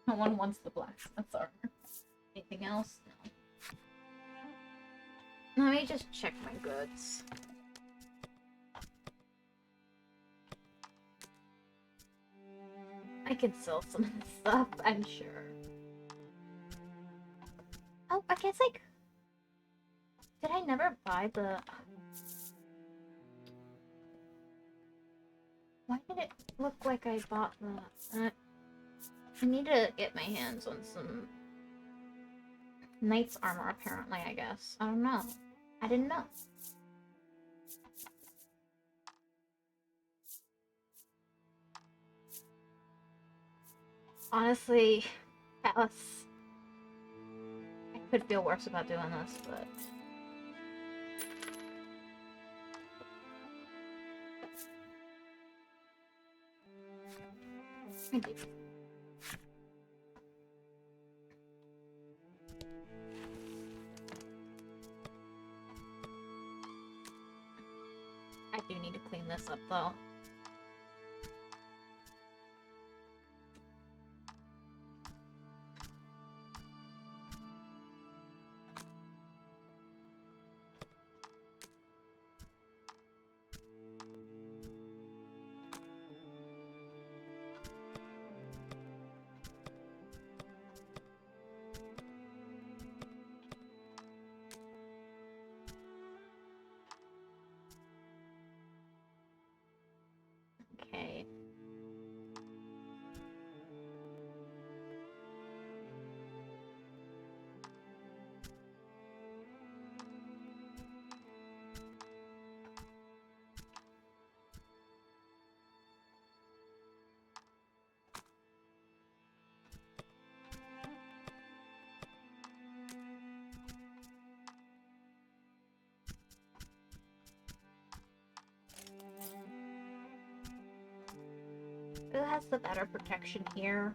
S1: No one wants the blacksmith's armor. Anything else? No. Let me just check my goods. I can sell some of this stuff, I'm sure. Oh, I guess did I never buy the... Why did it look like I bought the... I need to get my hands on some knight's armor, apparently, I guess. I don't know. I didn't know. Honestly, Alice, I could feel worse about doing this, but... I do. I do need to clean this up, though. Okay. Who has the better protection here?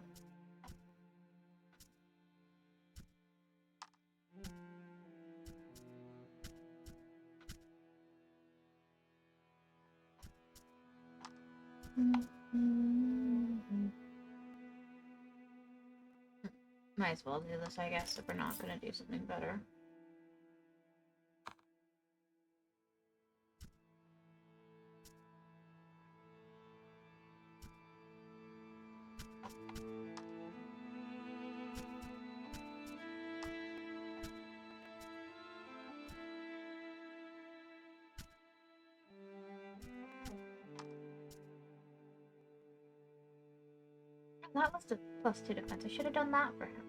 S1: Might as well do this, I guess, if we're not gonna do something better. That was the +2 defense. I should have done that for him.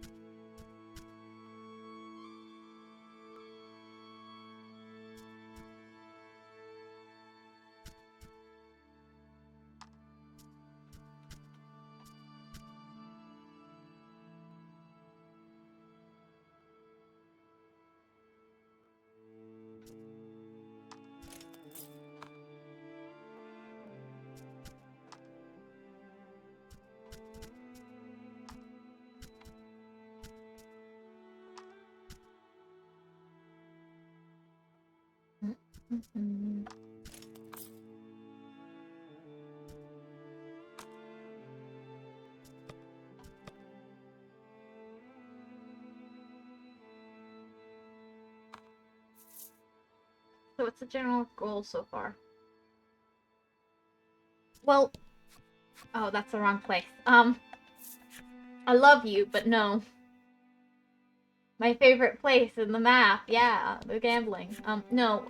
S1: So what's the general goal so far? Well, oh, that's the wrong place. I love you, but no. My favorite place in the map, yeah, the gambling. No.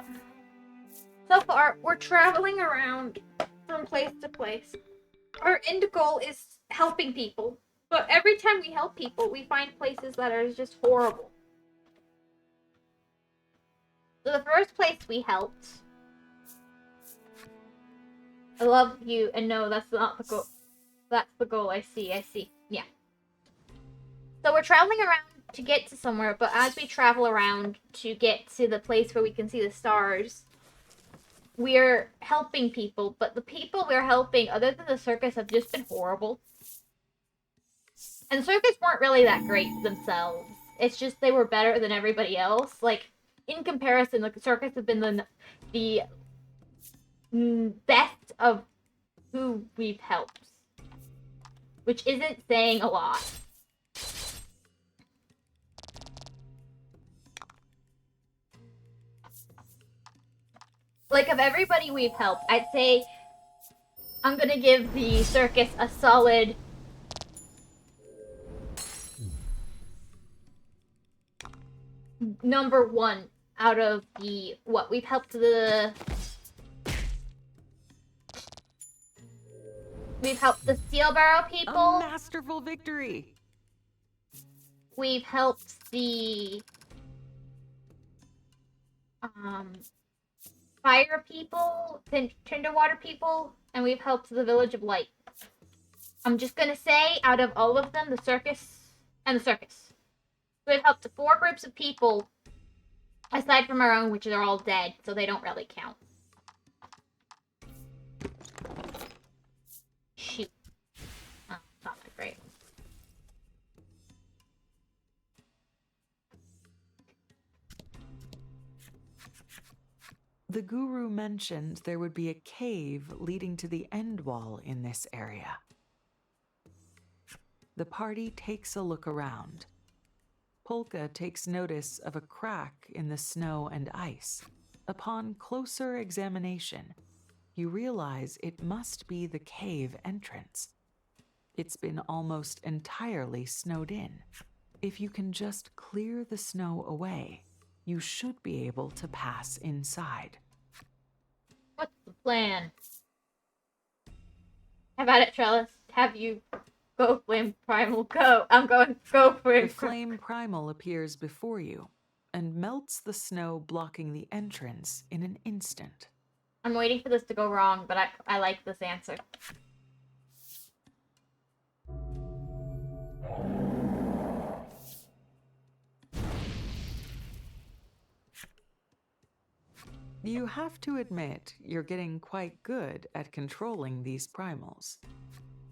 S1: So far, we're traveling around from place to place. Our end goal is helping people. But every time we help people, we find places that are just horrible. So the first place we helped... I love you, and no, that's not the goal. That's the goal, I see. Yeah. So we're traveling around to get to somewhere, but as we travel around to get to the place where we can see the stars, we're helping people, but the people we're helping, other than the circus, have just been horrible. And the circus weren't really that great themselves. It's just they were better than everybody else. Like, in comparison, the circus have been the best of who we've helped. Which isn't saying a lot. Like, of everybody we've helped, I'd say I'm gonna give the circus a solid... #1 out of the... What? We've helped the... We've helped the Steel Barrow people.
S2: A masterful victory.
S1: We've helped the... Fire people, Tinderwater people, and we've helped the Village of Light. I'm just gonna say, out of all of them, the circus and the circus. We've helped 4 groups of people, aside from our own, which are all dead, so they don't really count. Shoot. Oh, fuck.
S2: The guru mentioned there would be a cave leading to the end wall in this area. The party takes a look around. Polka takes notice of a crack in the snow and ice. Upon closer examination, you realize it must be the cave entrance. It's been almost entirely snowed in. If you can just clear the snow away, you should be able to pass inside.
S1: What's the plan? How about it, Trellis? Have you go flame primal go? I'm going go flame.
S2: The flame primal appears before you and melts the snow blocking the entrance in an instant.
S1: I'm waiting for this to go wrong, but I like this answer.
S2: You have to admit you're getting quite good at controlling these primals.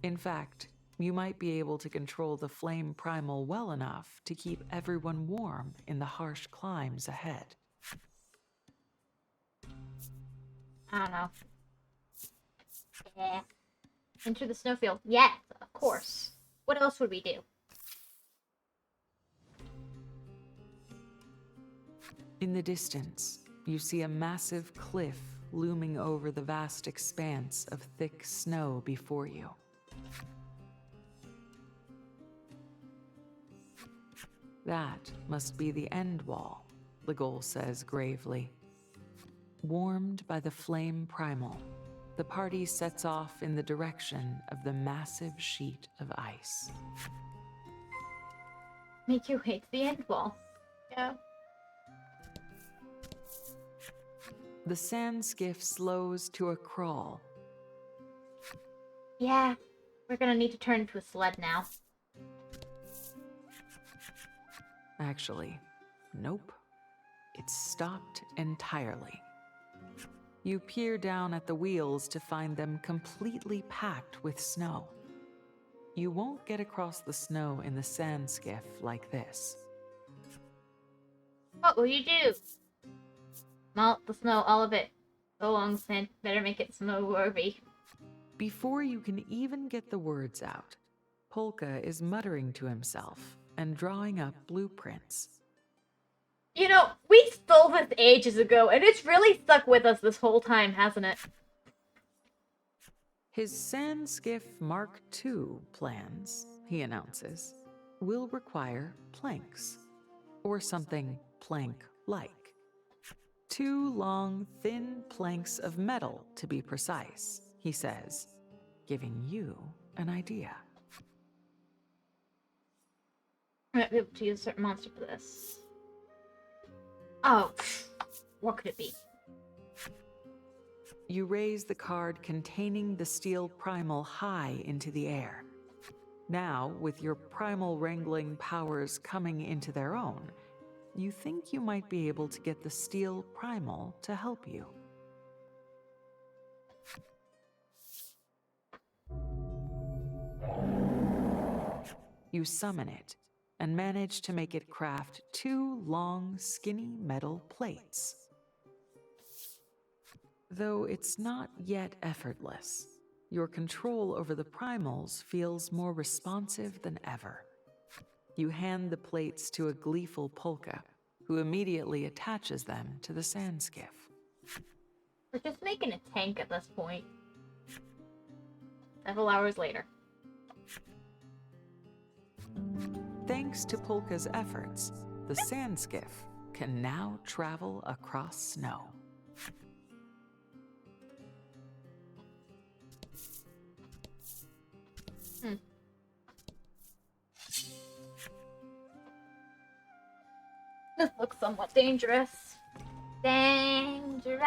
S2: In fact, you might be able to control the flame primal well enough to keep everyone warm in the harsh climbs ahead.
S1: I don't know. Yeah. Enter the snowfield. Yes, of course. What else would we do?
S2: In the distance, you see a massive cliff looming over the vast expanse of thick snow before you. That must be the end wall, the ghoul says gravely. Warmed by the flame primal, the party sets off in the direction of the massive sheet of ice.
S1: Make you hate the end wall. Yeah.
S2: The sand skiff slows to a crawl.
S1: Yeah, we're gonna need to turn into a sled now.
S2: Actually, nope. It's stopped entirely. You peer down at the wheels to find them completely packed with snow. You won't get across the snow in the sand skiff like this.
S1: What will you do? Melt the snow, all of it. Go long, sand. Better make it snow-worthy.
S2: Before you can even get the words out, Polka is muttering to himself and drawing up blueprints.
S1: You know, we stole this ages ago, and it's really stuck with us this whole time, hasn't it?
S2: His sand skiff Mark II plans, he announces, will require planks, or something plank-like. 2 long, thin planks of metal, to be precise, he says, giving you an idea.
S1: I might be able to use a certain monster for this. Oh, what could it be?
S2: You raise the card containing the steel primal high into the air. Now, with your primal wrangling powers coming into their own, you think you might be able to get the steel primal to help you. You summon it and manage to make it craft 2 long, skinny metal plates. Though it's not yet effortless, your control over the primals feels more responsive than ever. You hand the plates to a gleeful Polka, who immediately attaches them to the sand skiff.
S1: We're just making a tank at this point. Several hours later.
S2: Thanks to Polka's efforts, the sand skiff can now travel across snow.
S1: This looks somewhat dangerous. Dangerous.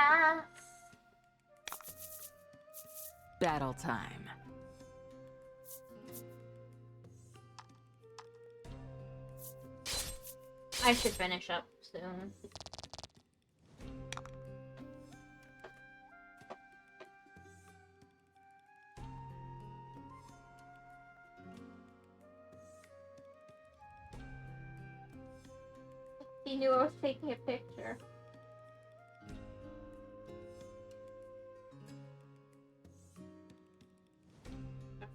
S2: Battle time.
S1: I should finish up soon. He knew I was taking a picture.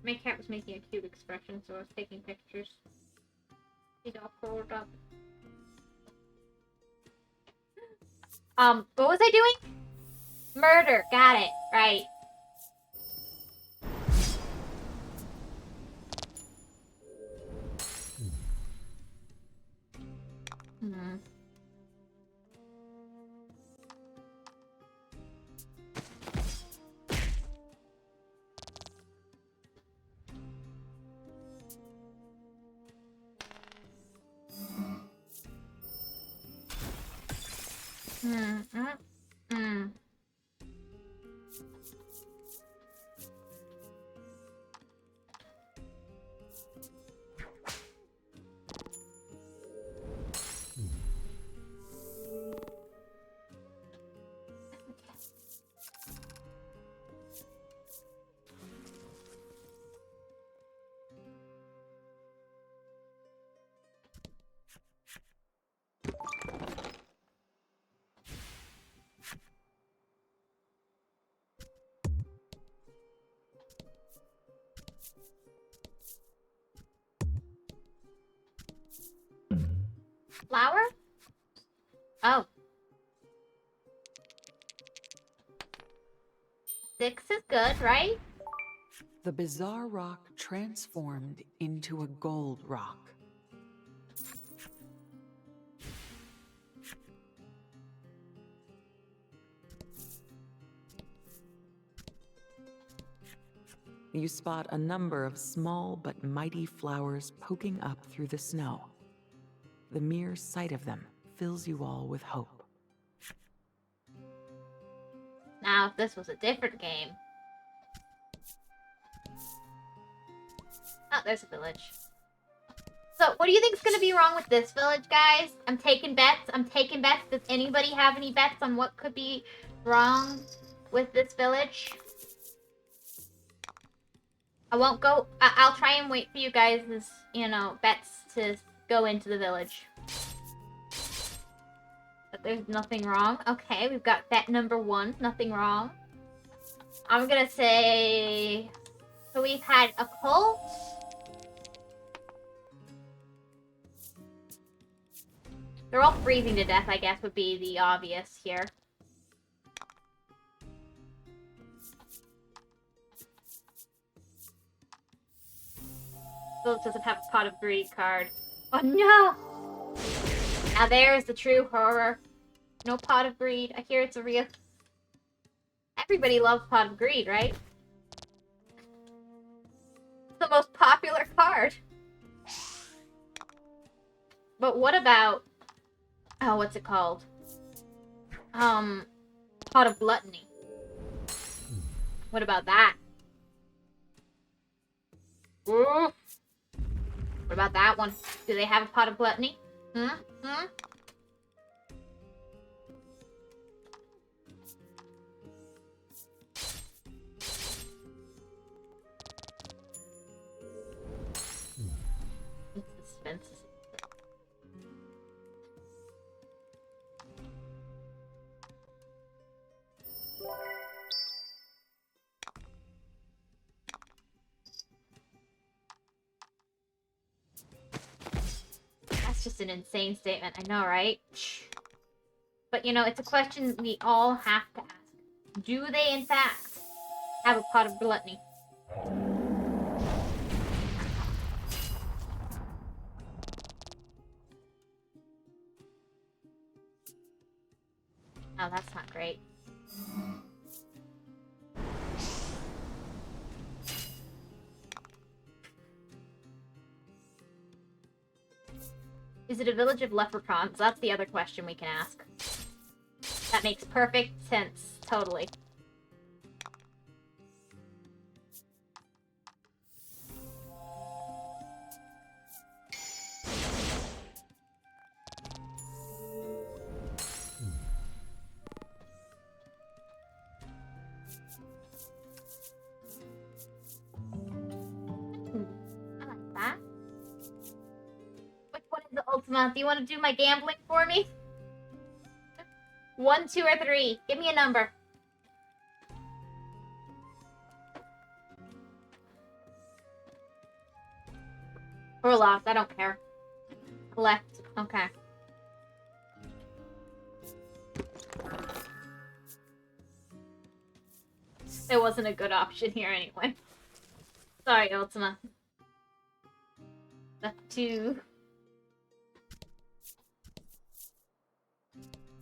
S1: My cat was making a cute expression, so I was taking pictures. He's all curled up. What was I doing? Murder. Got it. Right. Hmm. Flower? Oh. 6 is good, right?
S2: The bizarre rock transformed into a gold rock. You spot a number of small but mighty flowers poking up through the snow. The mere sight of them fills you all with hope.
S1: Now, if this was a different game. Oh, there's a village. So, what do you think is going to be wrong with this village, guys? I'm taking bets. Does anybody have any bets on what could be wrong with this village? I won't go... I'll try and wait for you guys' bets to go into the village. But there's nothing wrong. Okay, we've got bet number 1. Nothing wrong. I'm gonna say... So we've had a cult. They're all freezing to death, I guess, would be the obvious here. Philip doesn't have a Pot of Greed card. Oh no! Now there's the true horror. No Pot of Greed. I hear it's a real... Everybody loves Pot of Greed, right? It's the most popular card. But what about... Oh, what's it called? Pot of Gluttony. What about that? Ooh. What about that one? Do they have a Pot of Gluttony? Hmm? Suspense. That's just an insane statement. I know, right? But, it's a question we all have to ask. Do they, in fact, have a Pot of Gluttony? Oh, that's not great. Is it a village of leprechauns? That's the other question we can ask. That makes perfect sense. Totally. I like that. Which one is the Ultima? Do you want to do my gambling for me? 1, 2, or 3? Give me a number. Or left, I don't care. Left, okay. It wasn't a good option here anyway. Sorry, Ultima. Left 2.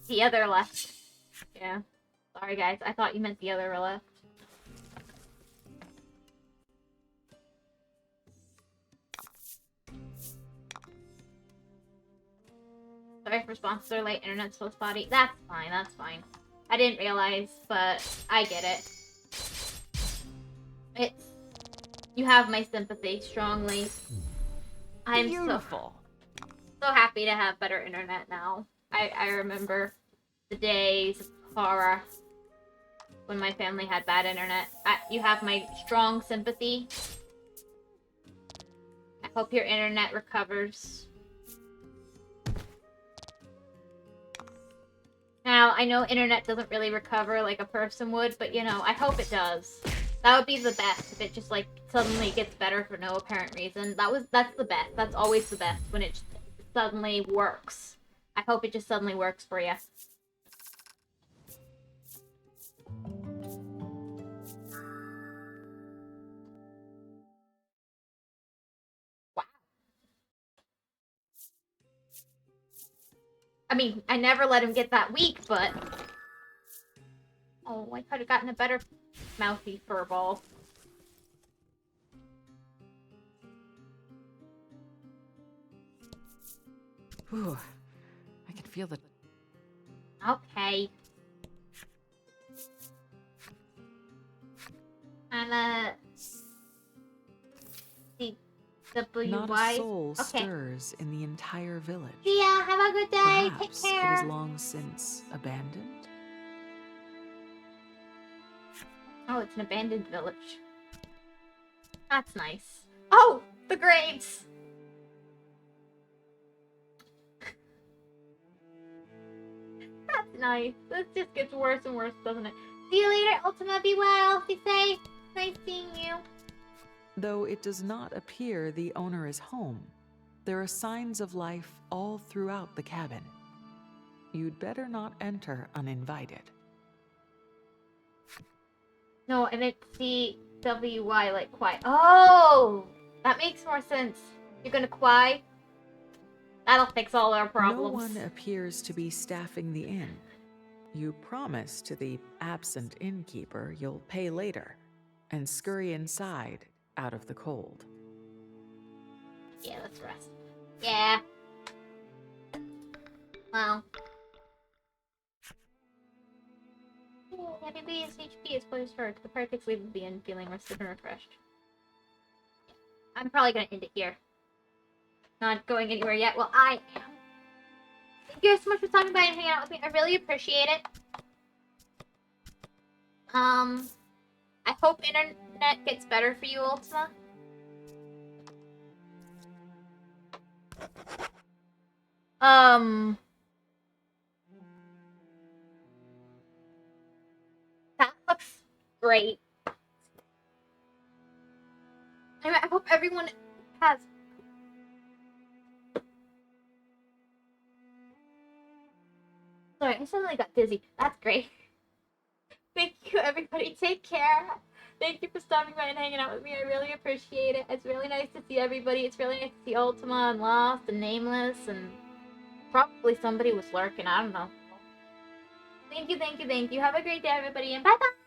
S1: The other left. Yeah. Sorry, guys. I thought you meant the other left. Sorry for sponsor late. Internet's so spotty. That's fine. That's fine. I didn't realize, but I get it. It's... You have my sympathy strongly. I'm
S2: Beautiful.
S1: so happy to have better internet now. I remember the days of horror when my family had bad internet. You have my strong sympathy. I hope your internet recovers. Now, I know internet doesn't really recover like a person would, but you know, I hope it does. That would be the best if it just like suddenly gets better for no apparent reason. That's the best. That's always the best when it suddenly works. I hope it just suddenly works for you. Wow. I mean, I never let him get that weak, but... Oh, I could have gotten a better mouthy furball.
S2: Ooh, I can feel the...
S1: Okay. I'm CWY.
S2: Not a soul stirs in the entire village.
S1: Yeah, have a good day.
S2: Perhaps
S1: Take
S2: it
S1: care.
S2: is long since abandoned?
S1: Oh, it's an abandoned village. That's nice. Oh, the graves. That's nice. This just gets worse and worse, doesn't it? See you later, Ultima. Be well. Be safe. Nice seeing you.
S2: Though it does not appear the owner is home, there are signs of life all throughout the cabin. You'd better not enter uninvited.
S1: No, I meant CWY, like quiet. Oh! That makes more sense. You're gonna quiet? That'll fix all our problems.
S2: No one appears to be staffing the inn. You promise to the absent innkeeper you'll pay later, and scurry inside out of the cold.
S1: Yeah, let's rest. Yeah. Well. Everybody's HP is close to the perfect sleep of the inn, feeling rested and refreshed. I'm probably gonna end it here. Not going anywhere yet. Well, I am. Thank you guys so much for stopping by and hanging out with me. I really appreciate it. I hope internet gets better for you, Ultima. That looks great. Anyway, I hope everyone has... Sorry, I suddenly got dizzy. That's great. Thank you, everybody. Take care. Thank you for stopping by and hanging out with me. I really appreciate it. It's really nice to see everybody. It's really nice to see Ultima and Lost and Nameless and probably somebody was lurking. I don't know. Thank you, thank you, thank you. Have a great day, everybody, and bye-bye.